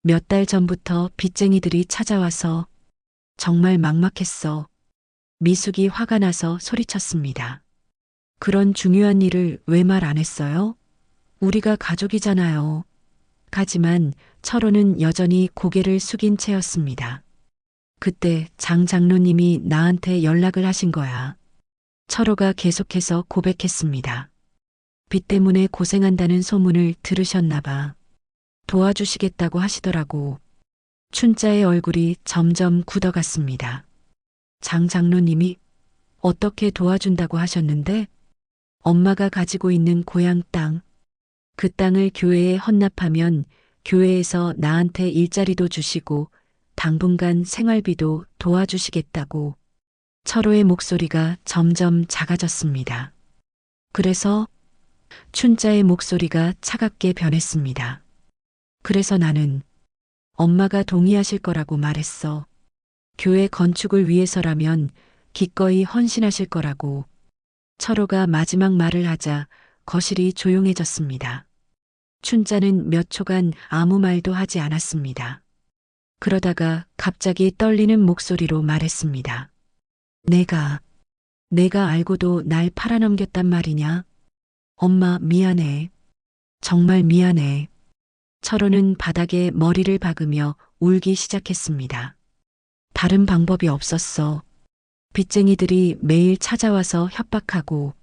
몇 달 전부터 빚쟁이들이 찾아와서 정말 막막했어. 미숙이 화가 나서 소리쳤습니다. 그런 중요한 일을 왜 말 안 했어요? 우리가 가족이잖아요. 하지만 철호는 여전히 고개를 숙인 채였습니다. 그때 장 장로님이 나한테 연락을 하신 거야. 철호가 계속해서 고백했습니다. 빚 때문에 고생한다는 소문을 들으셨나 봐. 도와주시겠다고 하시더라고. 춘자의 얼굴이 점점 굳어갔습니다. 장 장로님이 어떻게 도와준다고 하셨는데? 엄마가 가지고 있는 고향 땅. 그 땅을 교회에 헌납하면 교회에서 나한테 일자리도 주시고 당분간 생활비도 도와주시겠다고. 철호의 목소리가 점점 작아졌습니다. 그래서 춘자의 목소리가 차갑게 변했습니다. 그래서 나는 엄마가 동의하실 거라고 말했어. 교회 건축을 위해서라면 기꺼이 헌신하실 거라고. 철호가 마지막 말을 하자 거실이 조용해졌습니다. 춘자는 몇 초간 아무 말도 하지 않았습니다. 그러다가 갑자기 떨리는 목소리로 말했습니다. 내가 알고도 날 팔아넘겼단 말이냐? 엄마 미안해. 정말 미안해. 철호는 바닥에 머리를 박으며 울기 시작했습니다. 다른 방법이 없었어. 빚쟁이들이 매일 찾아와서 협박하고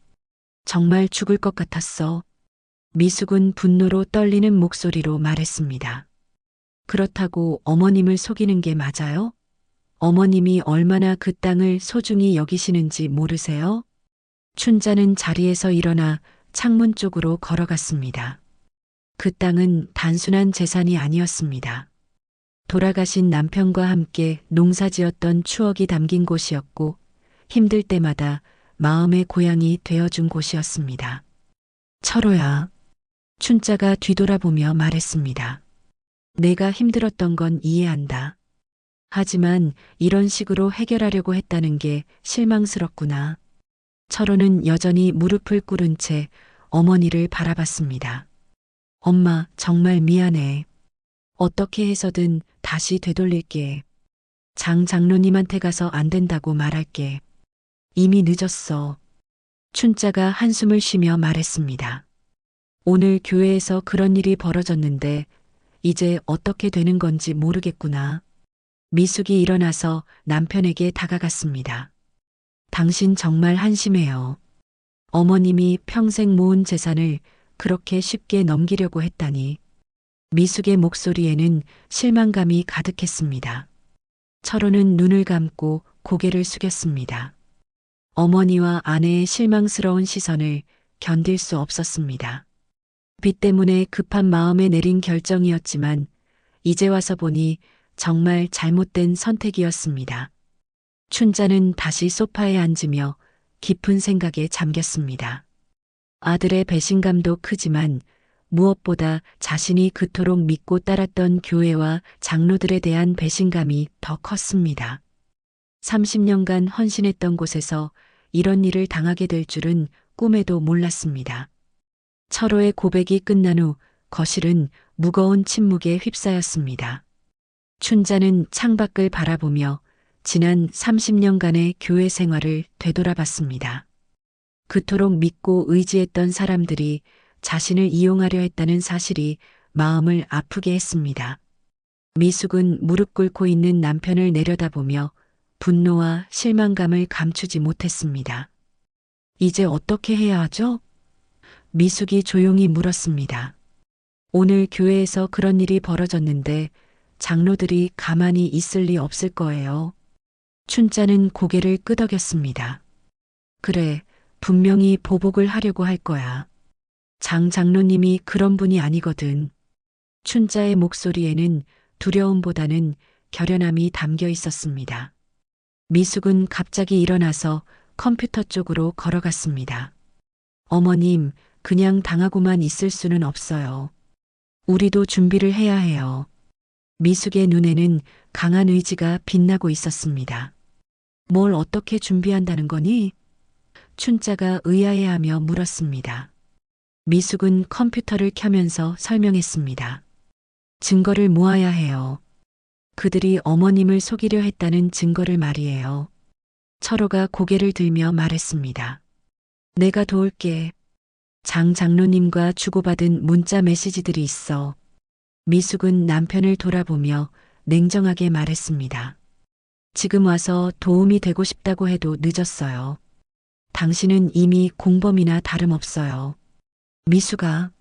정말 죽을 것 같았어. 미숙은 분노로 떨리는 목소리로 말했습니다. 그렇다고 어머님을 속이는 게 맞아요? 어머님이 얼마나 그 땅을 소중히 여기시는지 모르세요? 춘자는 자리에서 일어나 창문 쪽으로 걸어갔습니다. 그 땅은 단순한 재산이 아니었습니다. 돌아가신 남편과 함께 농사지었던 추억이 담긴 곳이었고 힘들 때마다 마음의 고향이 되어준 곳이었습니다. 철호야. 춘자가 뒤돌아보며 말했습니다. 내가 힘들었던 건 이해한다. 하지만 이런 식으로 해결하려고 했다는 게 실망스럽구나. 철호는 여전히 무릎을 꿇은 채 어머니를 바라봤습니다. 엄마, 정말 미안해. 어떻게 해서든 다시 되돌릴게. 장 장로님한테 가서 안 된다고 말할게. 이미 늦었어. 춘자가 한숨을 쉬며 말했습니다. 오늘 교회에서 그런 일이 벌어졌는데 이제 어떻게 되는 건지 모르겠구나. 미숙이 일어나서 남편에게 다가갔습니다. 당신 정말 한심해요. 어머님이 평생 모은 재산을 그렇게 쉽게 넘기려고 했다니. 미숙의 목소리에는 실망감이 가득했습니다. 철호는 눈을 감고 고개를 숙였습니다. 어머니와 아내의 실망스러운 시선을 견딜 수 없었습니다. 빚 때문에 급한 마음에 내린 결정이었지만 이제 와서 보니 정말 잘못된 선택이었습니다. 춘자는 다시 소파에 앉으며 깊은 생각에 잠겼습니다. 아들의 배신감도 크지만 무엇보다 자신이 그토록 믿고 따랐던 교회와 장로들에 대한 배신감이 더 컸습니다. 30년간 헌신했던 곳에서 이런 일을 당하게 될 줄은 꿈에도 몰랐습니다. 철호의 고백이 끝난 후 거실은 무거운 침묵에 휩싸였습니다. 춘자는 창밖을 바라보며 지난 30년간의 교회 생활을 되돌아봤습니다. 그토록 믿고 의지했던 사람들이 자신을 이용하려 했다는 사실이 마음을 아프게 했습니다. 미숙은 무릎 꿇고 있는 남편을 내려다보며 분노와 실망감을 감추지 못했습니다. 이제 어떻게 해야 하죠? 미숙이 조용히 물었습니다. 오늘 교회에서 그런 일이 벌어졌는데 장로들이 가만히 있을 리 없을 거예요. 춘자는 고개를 끄덕였습니다. 그래, 분명히 보복을 하려고 할 거야. 장 장로님이 그런 분이 아니거든. 춘자의 목소리에는 두려움보다는 결연함이 담겨 있었습니다. 미숙은 갑자기 일어나서 컴퓨터 쪽으로 걸어갔습니다. 어머님, 그냥 당하고만 있을 수는 없어요. 우리도 준비를 해야 해요. 미숙의 눈에는 강한 의지가 빛나고 있었습니다. 뭘 어떻게 준비한다는 거니? 춘자가 의아해하며 물었습니다. 미숙은 컴퓨터를 켜면서 설명했습니다. 증거를 모아야 해요. 그들이 어머님을 속이려 했다는 증거를 말이에요. 철호가 고개를 들며 말했습니다. 내가 도울게. 장 장로님과 주고받은 문자 메시지들이 있어. 미숙은 남편을 돌아보며 냉정하게 말했습니다. 지금 와서 도움이 되고 싶다고 해도 늦었어요. 당신은 이미 공범이나 다름없어요. 미숙아.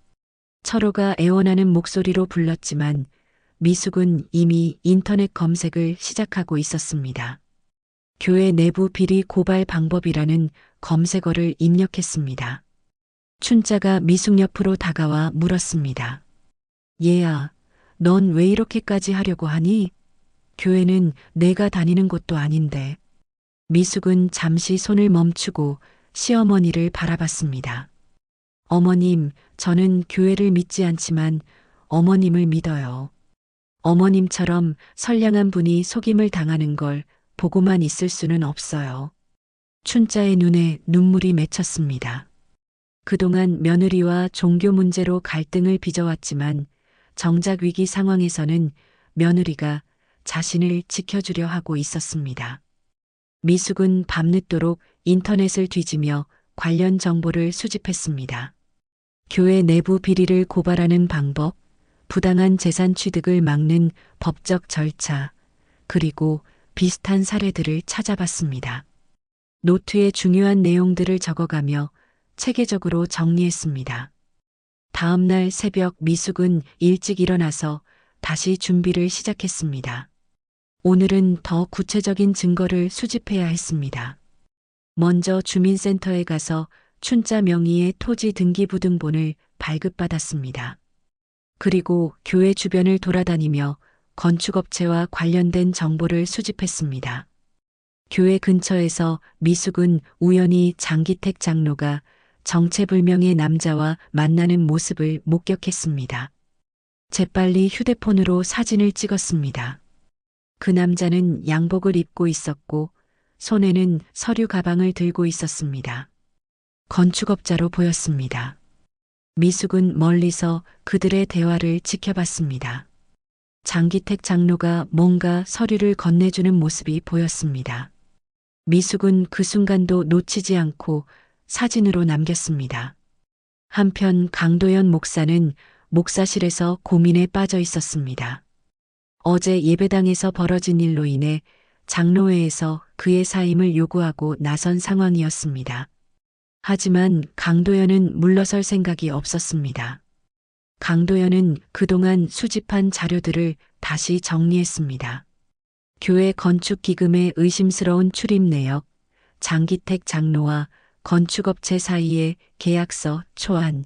철호가 애원하는 목소리로 불렀지만 미숙은 이미 인터넷 검색을 시작하고 있었습니다. 교회 내부 비리 고발 방법이라는 검색어를 입력했습니다. 춘자가 미숙 옆으로 다가와 물었습니다. 얘야, 넌 왜 이렇게까지 하려고 하니? 교회는 내가 다니는 곳도 아닌데. 미숙은 잠시 손을 멈추고 시어머니를 바라봤습니다. 어머님, 저는 교회를 믿지 않지만 어머님을 믿어요. 어머님처럼 선량한 분이 속임을 당하는 걸 보고만 있을 수는 없어요. 춘자의 눈에 눈물이 맺혔습니다. 그동안 며느리와 종교 문제로 갈등을 빚어왔지만 정작 위기 상황에서는 며느리가 자신을 지켜주려 하고 있었습니다. 미숙은 밤늦도록 인터넷을 뒤지며 관련 정보를 수집했습니다. 교회 내부 비리를 고발하는 방법, 부당한 재산 취득을 막는 법적 절차, 그리고 비슷한 사례들을 찾아봤습니다. 노트에 중요한 내용들을 적어가며 체계적으로 정리했습니다. 다음 날 새벽 미숙은 일찍 일어나서 다시 준비를 시작했습니다. 오늘은 더 구체적인 증거를 수집해야 했습니다. 먼저 주민센터에 가서 춘자 명의의 토지 등기부등본을 발급받았습니다. 그리고 교회 주변을 돌아다니며 건축업체와 관련된 정보를 수집했습니다. 교회 근처에서 미숙은 우연히 장기택 장로가 정체불명의 남자와 만나는 모습을 목격했습니다. 재빨리 휴대폰으로 사진을 찍었습니다. 그 남자는 양복을 입고 있었고 손에는 서류 가방을 들고 있었습니다. 건축업자로 보였습니다. 미숙은 멀리서 그들의 대화를 지켜봤습니다. 장기택 장로가 뭔가 서류를 건네주는 모습이 보였습니다. 미숙은 그 순간도 놓치지 않고 사진으로 남겼습니다. 한편 강도연 목사는 목사실에서 고민에 빠져 있었습니다. 어제 예배당에서 벌어진 일로 인해 장로회에서 그의 사임을 요구하고 나선 상황이었습니다. 하지만 강도연은 물러설 생각이 없었습니다. 강도연은 그동안 수집한 자료들을 다시 정리했습니다. 교회 건축기금의 의심스러운 출입 내역, 장기택 장로와 건축업체 사이의 계약서, 초안,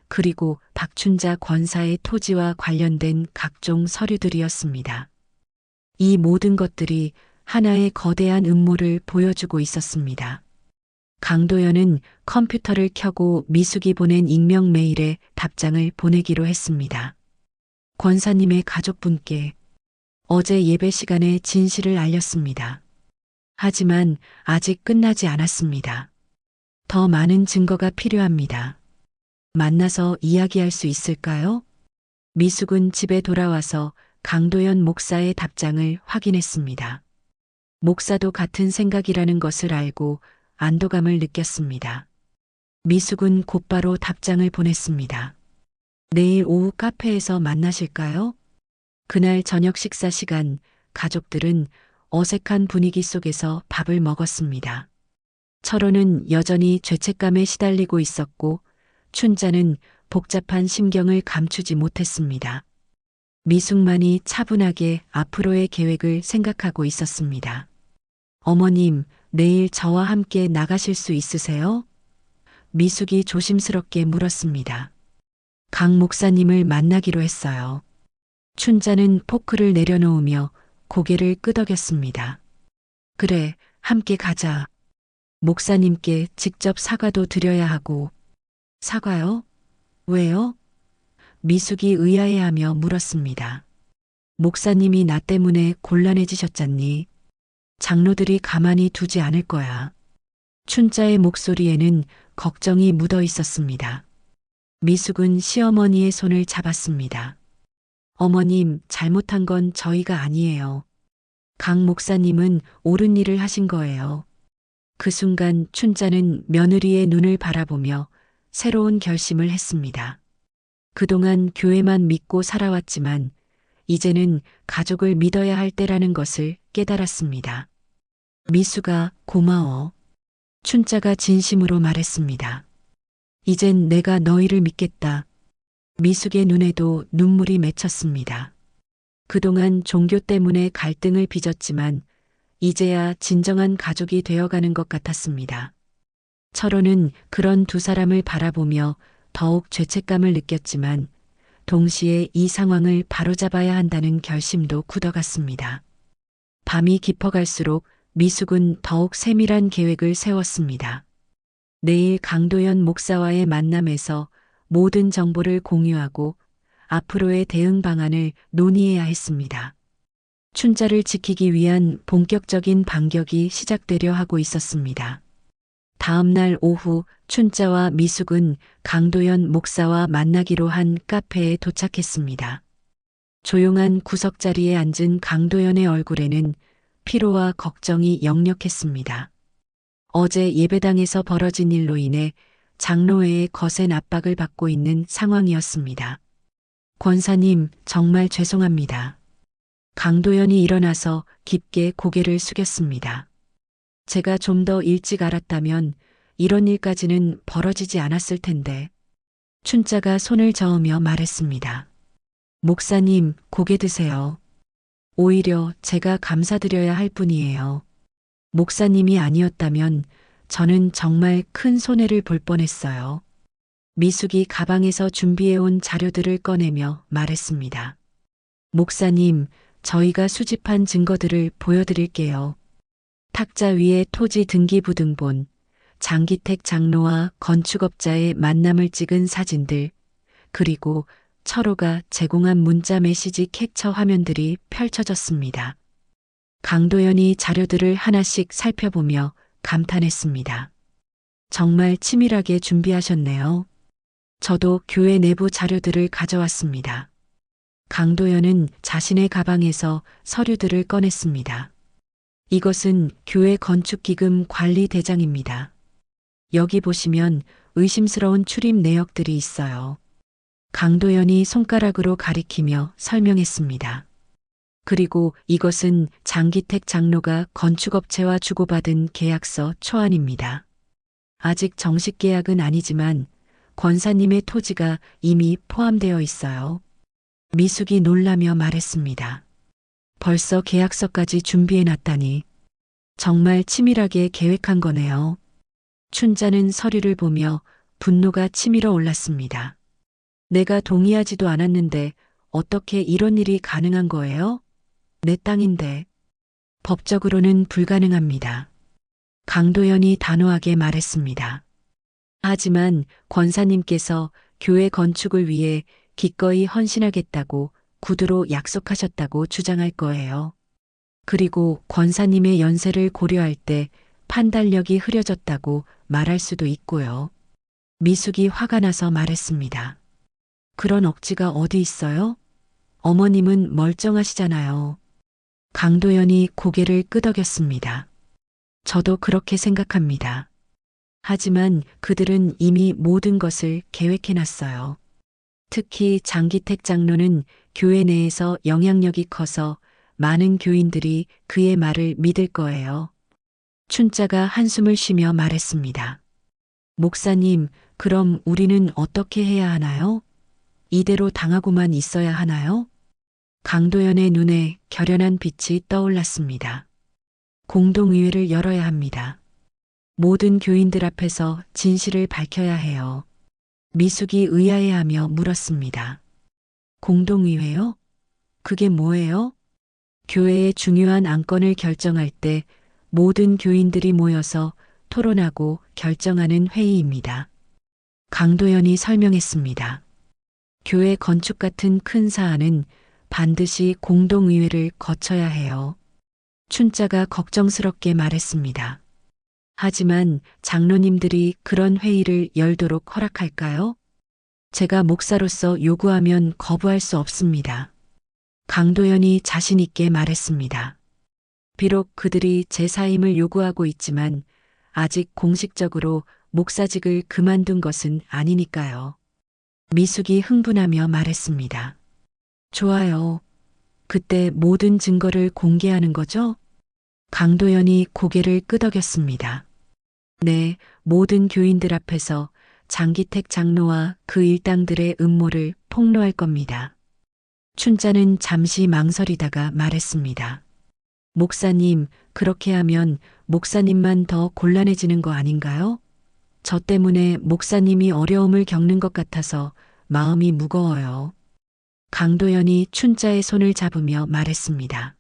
그리고 박춘자 권사의 토지와 관련된 각종 서류들이었습니다. 이 모든 것들이 하나의 거대한 음모를 보여주고 있었습니다. 강도연은 컴퓨터를 켜고 미숙이 보낸 익명 메일에 답장을 보내기로 했습니다. 권사님의 가족분께 어제 예배 시간에 진실을 알렸습니다. 하지만 아직 끝나지 않았습니다. 더 많은 증거가 필요합니다. 만나서 이야기할 수 있을까요? 미숙은 집에 돌아와서 강도연 목사의 답장을 확인했습니다. 목사도 같은 생각이라는 것을 알고 안도감을 느꼈습니다. 미숙은 곧바로 답장을 보냈습니다. 내일 오후 카페에서 만나실까요? 그날 저녁 식사 시간 가족들은 어색한 분위기 속에서 밥을 먹었습니다. 철호는 여전히 죄책감에 시달리고 있었고 춘자는 복잡한 심경을 감추지 못했습니다. 미숙만이 차분하게 앞으로의 계획을 생각하고 있었습니다. 어머님, 내일 저와 함께 나가실 수 있으세요? 미숙이 조심스럽게 물었습니다. 강 목사님을 만나기로 했어요. 춘자는 포크를 내려놓으며 고개를 끄덕였습니다. 그래, 함께 가자. 목사님께 직접 사과도 드려야 하고. 사과요? 왜요? 미숙이 의아해하며 물었습니다. 목사님이 나 때문에 곤란해지셨잖니. 장로들이 가만히 두지 않을 거야. 춘자의 목소리에는 걱정이 묻어 있었습니다. 미숙은 시어머니의 손을 잡았습니다. 어머님, 잘못한 건 저희가 아니에요. 강 목사님은 옳은 일을 하신 거예요. 그 순간 춘자는 며느리의 눈을 바라보며 새로운 결심을 했습니다. 그동안 교회만 믿고 살아왔지만 이제는 가족을 믿어야 할 때라는 것을 깨달았습니다. 미숙아, 고마워. 춘자가 진심으로 말했습니다. 이젠 내가 너희를 믿겠다. 미숙의 눈에도 눈물이 맺혔습니다. 그동안 종교 때문에 갈등을 빚었지만 이제야 진정한 가족이 되어가는 것 같았습니다. 철호는 그런 두 사람을 바라보며 더욱 죄책감을 느꼈지만 동시에 이 상황을 바로잡아야 한다는 결심도 굳어갔습니다. 밤이 깊어갈수록 미숙은 더욱 세밀한 계획을 세웠습니다. 내일 강도연 목사와의 만남에서 모든 정보를 공유하고 앞으로의 대응 방안을 논의해야 했습니다. 춘자를 지키기 위한 본격적인 반격이 시작되려 하고 있었습니다. 다음 날 오후 춘자와 미숙은 강도연 목사와 만나기로 한 카페에 도착했습니다. 조용한 구석자리에 앉은 강도연의 얼굴에는 피로와 걱정이 역력했습니다. 어제 예배당에서 벌어진 일로 인해 장로회의 거센 압박을 받고 있는 상황이었습니다. 권사님, 정말 죄송합니다. 강도연이 일어나서 깊게 고개를 숙였습니다. 제가 좀 더 일찍 알았다면 이런 일까지는 벌어지지 않았을 텐데. 춘자가 손을 저으며 말했습니다. 목사님, 고개 드세요. 오히려 제가 감사드려야 할 뿐이에요. 목사님이 아니었다면 저는 정말 큰 손해를 볼 뻔했어요. 미숙이 가방에서 준비해온 자료들을 꺼내며 말했습니다. 목사님, 저희가 수집한 증거들을 보여드릴게요. 탁자 위에 토지 등기부등본, 장기택 장로와 건축업자의 만남을 찍은 사진들, 그리고 철호가 제공한 문자 메시지 캡처 화면들이 펼쳐졌습니다. 강도연이 자료들을 하나씩 살펴보며 감탄했습니다. 정말 치밀하게 준비하셨네요. 저도 교회 내부 자료들을 가져왔습니다. 강도연은 자신의 가방에서 서류들을 꺼냈습니다. 이것은 교회 건축기금 관리 대장입니다. 여기 보시면 의심스러운 출입 내역들이 있어요. 강도연이 손가락으로 가리키며 설명했습니다. 그리고 이것은 장기택 장로가 건축업체와 주고받은 계약서 초안입니다. 아직 정식 계약은 아니지만 권사님의 토지가 이미 포함되어 있어요. 미숙이 놀라며 말했습니다. 벌써 계약서까지 준비해놨다니 정말 치밀하게 계획한 거네요. 춘자는 서류를 보며 분노가 치밀어 올랐습니다. 내가 동의하지도 않았는데 어떻게 이런 일이 가능한 거예요? 내 땅인데. 법적으로는 불가능합니다. 강도연이 단호하게 말했습니다. 하지만 권사님께서 교회 건축을 위해 기꺼이 헌신하겠다고 구두로 약속하셨다고 주장할 거예요. 그리고 권사님의 연세를 고려할 때 판단력이 흐려졌다고 말할 수도 있고요. 미숙이 화가 나서 말했습니다. 그런 억지가 어디 있어요? 어머님은 멀쩡하시잖아요. 강도연이 고개를 끄덕였습니다. 저도 그렇게 생각합니다. 하지만 그들은 이미 모든 것을 계획해놨어요. 특히 장기택 장로는 교회 내에서 영향력이 커서 많은 교인들이 그의 말을 믿을 거예요. 춘자가 한숨을 쉬며 말했습니다. 목사님, 그럼 우리는 어떻게 해야 하나요? 이대로 당하고만 있어야 하나요? 강도연의 눈에 결연한 빛이 떠올랐습니다. 공동의회를 열어야 합니다. 모든 교인들 앞에서 진실을 밝혀야 해요. 미숙이 의아해하며 물었습니다. 공동의회요? 그게 뭐예요? 교회의 중요한 안건을 결정할 때 모든 교인들이 모여서 토론하고 결정하는 회의입니다. 강도연이 설명했습니다. 교회 건축 같은 큰 사안은 반드시 공동의회를 거쳐야 해요. 춘자가 걱정스럽게 말했습니다. 하지만 장로님들이 그런 회의를 열도록 허락할까요? 제가 목사로서 요구하면 거부할 수 없습니다. 강도연이 자신 있게 말했습니다. 비록 그들이 제 사임을 요구하고 있지만 아직 공식적으로 목사직을 그만둔 것은 아니니까요. 미숙이 흥분하며 말했습니다. 좋아요. 그때 모든 증거를 공개하는 거죠? 강도연이 고개를 끄덕였습니다. 네, 모든 교인들 앞에서 장기택 장로와 그 일당들의 음모를 폭로할 겁니다. 춘자는 잠시 망설이다가 말했습니다. 목사님, 그렇게 하면 목사님만 더 곤란해지는 거 아닌가요? 저 때문에 목사님이 어려움을 겪는 것 같아서 마음이 무거워요. 강도연이 춘자의 손을 잡으며 말했습니다.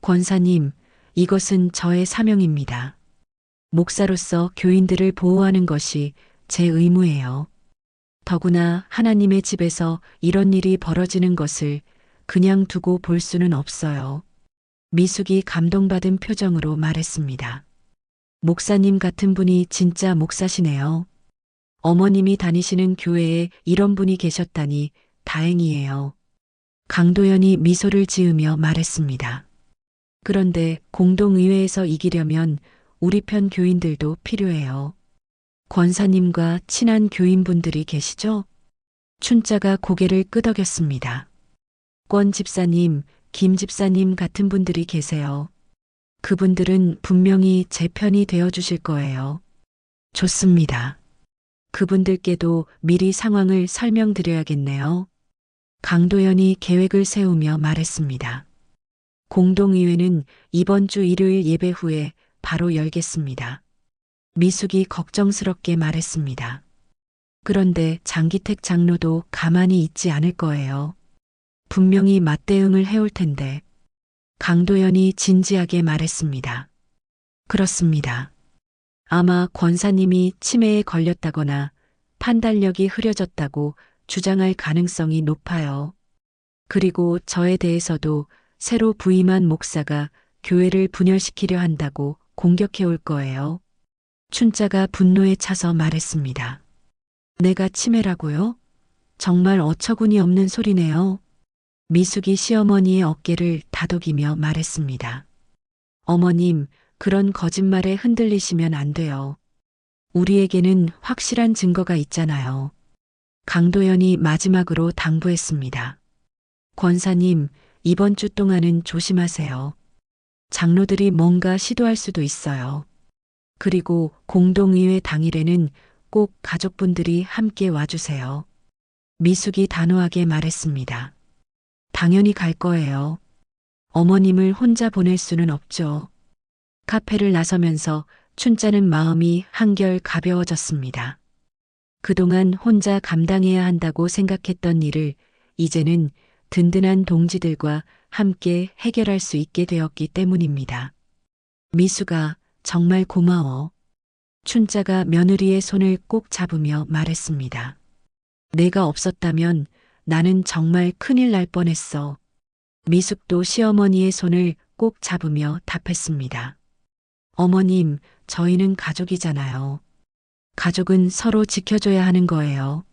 권사님, 이것은 저의 사명입니다. 목사로서 교인들을 보호하는 것이 제 의무예요. 더구나 하나님의 집에서 이런 일이 벌어지는 것을 그냥 두고 볼 수는 없어요. 미숙이 감동받은 표정으로 말했습니다. 목사님 같은 분이 진짜 목사시네요. 어머님이 다니시는 교회에 이런 분이 계셨다니 다행이에요. 강도연이 미소를 지으며 말했습니다. 그런데 공동의회에서 이기려면 우리 편 교인들도 필요해요. 권사님과 친한 교인분들이 계시죠? 춘자가 고개를 끄덕였습니다. 권 집사님, 김 집사님 같은 분들이 계세요. 그분들은 분명히 제 편이 되어 주실 거예요. 좋습니다. 그분들께도 미리 상황을 설명드려야겠네요. 강도연이 계획을 세우며 말했습니다. 공동의회는 이번 주 일요일 예배 후에 바로 열겠습니다. 미숙이 걱정스럽게 말했습니다. 그런데 장기택 장로도 가만히 있지 않을 거예요. 분명히 맞대응을 해올 텐데. 강도연이 진지하게 말했습니다. 그렇습니다. 아마 권사님이 치매에 걸렸다거나 판단력이 흐려졌다고 주장할 가능성이 높아요. 그리고 저에 대해서도 새로 부임한 목사가 교회를 분열시키려 한다고 공격해 올 거예요. 춘자가 분노에 차서 말했습니다. 내가 치매라고요? 정말 어처구니 없는 소리네요. 미숙이 시어머니의 어깨를 다독이며 말했습니다. 어머님, 그런 거짓말에 흔들리시면 안 돼요. 우리에게는 확실한 증거가 있잖아요. 강도연이 마지막으로 당부했습니다. 권사님, 이번 주 동안은 조심하세요. 장로들이 뭔가 시도할 수도 있어요. 그리고 공동의회 당일에는 꼭 가족분들이 함께 와주세요. 미숙이 단호하게 말했습니다. 당연히 갈 거예요. 어머님을 혼자 보낼 수는 없죠. 카페를 나서면서 춘자는 마음이 한결 가벼워졌습니다. 그동안 혼자 감당해야 한다고 생각했던 일을 이제는 든든한 동지들과 함께 해결할 수 있게 되었기 때문입니다. 미숙아, 정말 고마워. 춘자가 며느리의 손을 꼭 잡으며 말했습니다. 내가 없었다면 나는 정말 큰일 날 뻔했어. 미숙도 시어머니의 손을 꼭 잡으며 답했습니다. 어머님, 저희는 가족이잖아요. 가족은 서로 지켜줘야 하는 거예요.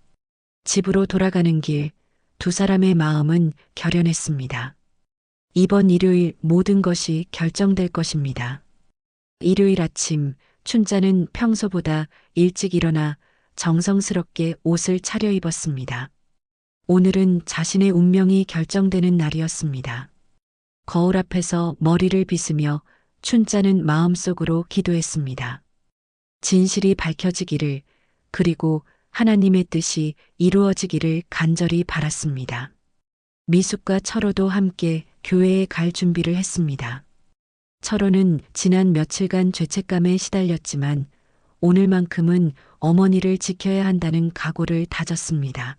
집으로 돌아가는 길, 두 사람의 마음은 결연했습니다. 이번 일요일 모든 것이 결정될 것입니다. 일요일 아침, 춘자는 평소보다 일찍 일어나 정성스럽게 옷을 차려입었습니다. 오늘은 자신의 운명이 결정되는 날이었습니다. 거울 앞에서 머리를 빗으며 춘자는 마음속으로 기도했습니다. 진실이 밝혀지기를, 그리고 하나님의 뜻이 이루어지기를 간절히 바랐습니다. 미숙과 철호도 함께 교회에 갈 준비를 했습니다. 철호는 지난 며칠간 죄책감에 시달렸지만 오늘만큼은 어머니를 지켜야 한다는 각오를 다졌습니다.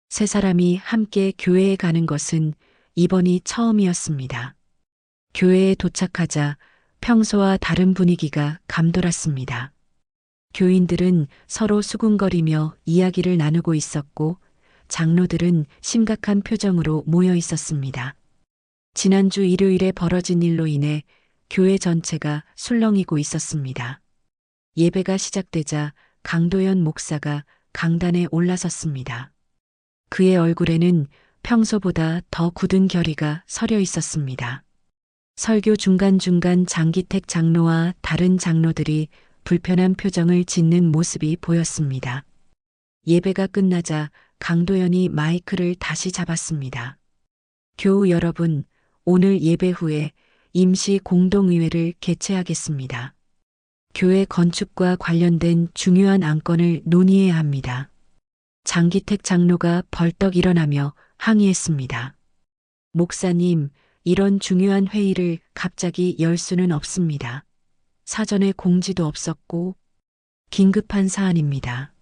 세 사람이 함께 교회에 가는 것은 이번이 처음이었습니다. 교회에 도착하자 평소와 다른 분위기가 감돌았습니다. 교인들은 서로 수군거리며 이야기를 나누고 있었고 장로들은 심각한 표정으로 모여 있었습니다. 지난주 일요일에 벌어진 일로 인해 교회 전체가 술렁이고 있었습니다. 예배가 시작되자 강도연 목사가 강단에 올라섰습니다. 그의 얼굴에는 평소보다 더 굳은 결의가 서려 있었습니다. 설교 중간중간 장기택 장로와 다른 장로들이 불편한 표정을 짓는 모습이 보였습니다. 예배가 끝나자 강도연이 마이크를 다시 잡았습니다. 교우 여러분, 오늘 예배 후에 임시 공동의회를 개최하겠습니다. 교회 건축과 관련된 중요한 안건을 논의해야 합니다. 장기택 장로가 벌떡 일어나며 항의했습니다. 목사님, 이런 중요한 회의를 갑자기 열 수는 없습니다. 사전에 공지도 없었고 긴급한 사안입니다.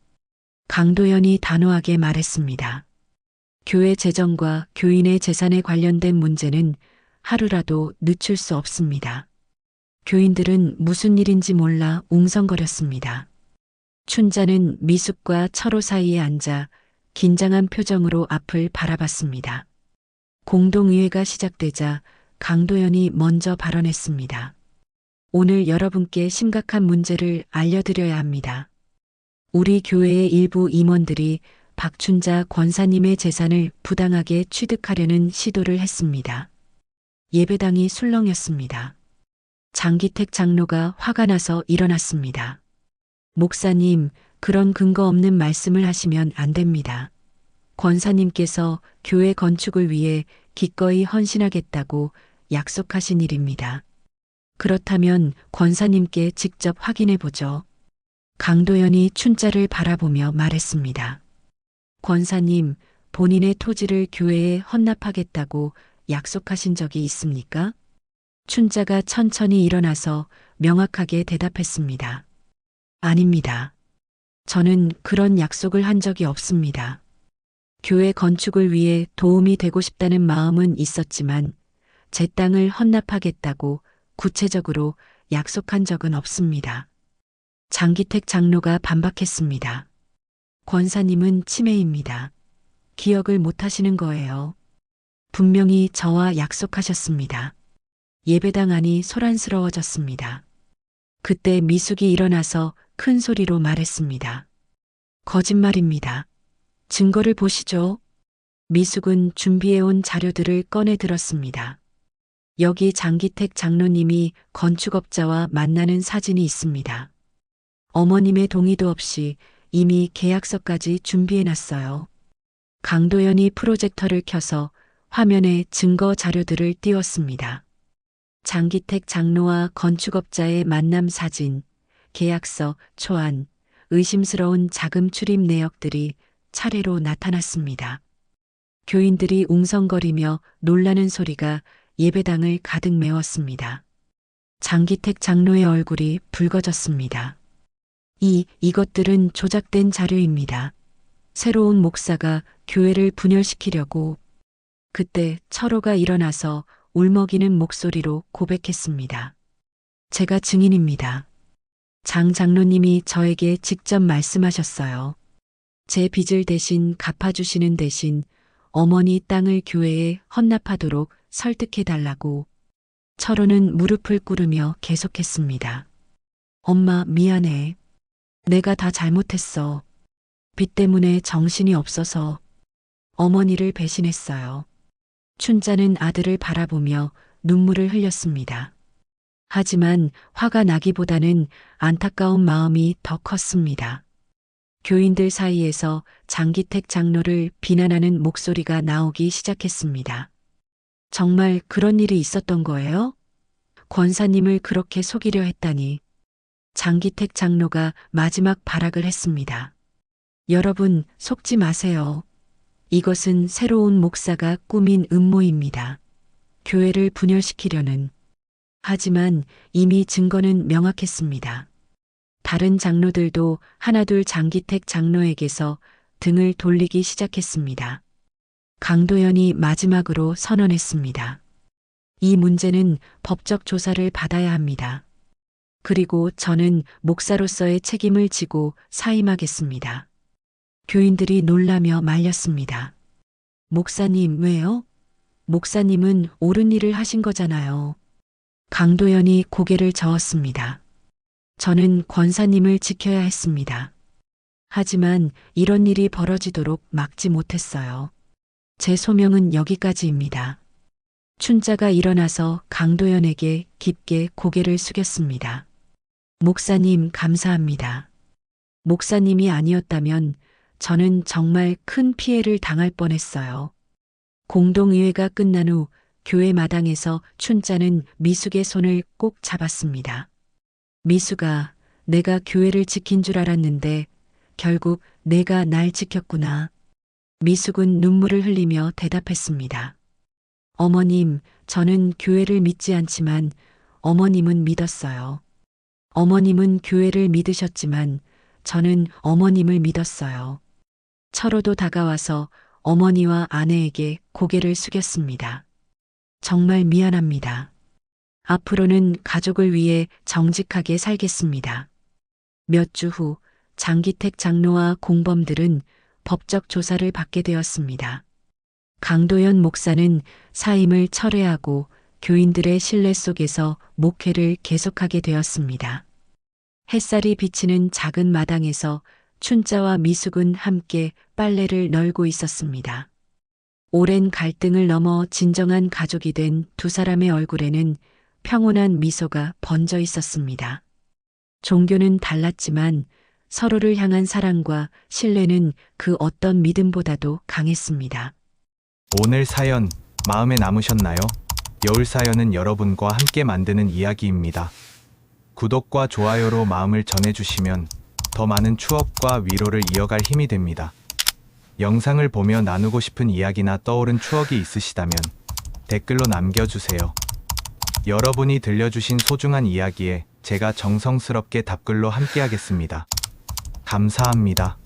강도연이 단호하게 말했습니다. 교회 재정과 교인의 재산에 관련된 문제는 하루라도 늦출 수 없습니다. 교인들은 무슨 일인지 몰라 웅성거렸습니다. 춘자는 미숙과 철호 사이에 앉아 긴장한 표정으로 앞을 바라봤습니다. 공동의회가 시작되자 강도연이 먼저 발언했습니다. 오늘 여러분께 심각한 문제를 알려드려야 합니다. 우리 교회의 일부 임원들이 박춘자 권사님의 재산을 부당하게 취득하려는 시도를 했습니다. 예배당이 술렁였습니다. 장기택 장로가 화가 나서 일어났습니다. 목사님, 그런 근거 없는 말씀을 하시면 안 됩니다. 권사님께서 교회 건축을 위해 기꺼이 헌신하겠다고 약속하신 일입니다. 그렇다면 권사님께 직접 확인해 보죠. 강도연이 춘자를 바라보며 말했습니다. 권사님, 본인의 토지를 교회에 헌납하겠다고 약속하신 적이 있습니까? 춘자가 천천히 일어나서 명확하게 대답했습니다. 아닙니다. 저는 그런 약속을 한 적이 없습니다. 교회 건축을 위해 도움이 되고 싶다는 마음은 있었지만 제 땅을 헌납하겠다고 구체적으로 약속한 적은 없습니다. 장기택 장로가 반박했습니다. 권사님은 치매입니다. 기억을 못 하시는 거예요. 분명히 저와 약속하셨습니다. 예배당 안이 소란스러워졌습니다. 그때 미숙이 일어나서 큰 소리로 말했습니다. 거짓말입니다. 증거를 보시죠. 미숙은 준비해온 자료들을 꺼내 들었습니다. 여기 장기택 장로님이 건축업자와 만나는 사진이 있습니다. 어머님의 동의도 없이 이미 계약서까지 준비해놨어요. 강도연이 프로젝터를 켜서 화면에 증거 자료들을 띄웠습니다. 장기택 장로와 건축업자의 만남 사진, 계약서, 초안, 의심스러운 자금 출입 내역들이 차례로 나타났습니다. 교인들이 웅성거리며 놀라는 소리가 예배당을 가득 메웠습니다. 장기택 장로의 얼굴이 붉어졌습니다. 이것들은 조작된 자료입니다. 새로운 목사가 교회를 분열시키려고. 그때 철호가 일어나서 울먹이는 목소리로 고백했습니다. 제가 증인입니다. 장 장로님이 저에게 직접 말씀하셨어요. 제 빚을 대신 갚아주시는 대신 어머니 땅을 교회에 헌납하도록 설득해달라고. 철호는 무릎을 꿇으며 계속했습니다. 엄마, 미안해. 내가 다 잘못했어. 빚 때문에 정신이 없어서 어머니를 배신했어요. 춘자는 아들을 바라보며 눈물을 흘렸습니다. 하지만 화가 나기보다는 안타까운 마음이 더 컸습니다. 교인들 사이에서 장기택 장로를 비난하는 목소리가 나오기 시작했습니다. 정말 그런 일이 있었던 거예요? 권사님을 그렇게 속이려 했다니. 장기택 장로가 마지막 발악을 했습니다. 여러분, 속지 마세요. 이것은 새로운 목사가 꾸민 음모입니다. 교회를 분열시키려는. 하지만 이미 증거는 명확했습니다. 다른 장로들도 하나둘 장기택 장로에게서 등을 돌리기 시작했습니다. 강도연이 마지막으로 선언했습니다. 이 문제는 법적 조사를 받아야 합니다. 그리고 저는 목사로서의 책임을 지고 사임하겠습니다. 교인들이 놀라며 말렸습니다. 목사님, 왜요? 목사님은 옳은 일을 하신 거잖아요. 강도연이 고개를 저었습니다. 저는 권사님을 지켜야 했습니다. 하지만 이런 일이 벌어지도록 막지 못했어요. 제 소명은 여기까지입니다. 춘자가 일어나서 강도연에게 깊게 고개를 숙였습니다. 목사님, 감사합니다. 목사님이 아니었다면 저는 정말 큰 피해를 당할 뻔했어요. 공동의회가 끝난 후 교회 마당에서 춘자는 미숙의 손을 꼭 잡았습니다. 미숙아, 내가 교회를 지킨 줄 알았는데 결국 내가 날 지켰구나. 미숙은 눈물을 흘리며 대답했습니다. 어머님, 저는 교회를 믿지 않지만 어머님은 믿었어요. 어머님은 교회를 믿으셨지만 저는 어머님을 믿었어요. 철호도 다가와서 어머니와 아내에게 고개를 숙였습니다. 정말 미안합니다. 앞으로는 가족을 위해 정직하게 살겠습니다. 몇 주 후 장기택 장로와 공범들은 법적 조사를 받게 되었습니다. 강도연 목사는 사임을 철회하고 교인들의 신뢰 속에서 목회를 계속하게 되었습니다. 햇살이 비치는 작은 마당에서 춘자와 미숙은 함께 빨래를 널고 있었습니다. 오랜 갈등을 넘어 진정한 가족이 된 두 사람의 얼굴에는 평온한 미소가 번져 있었습니다. 종교는 달랐지만 서로를 향한 사랑과 신뢰는 그 어떤 믿음보다도 강했습니다. 오늘 사연 마음에 남으셨나요? 여울 사연은 여러분과 함께 만드는 이야기입니다. 구독과 좋아요로 마음을 전해주시면 더 많은 추억과 위로를 이어갈 힘이 됩니다. 영상을 보며 나누고 싶은 이야기나 떠오른 추억이 있으시다면 댓글로 남겨주세요. 여러분이 들려주신 소중한 이야기에 제가 정성스럽게 답글로 함께하겠습니다. 감사합니다.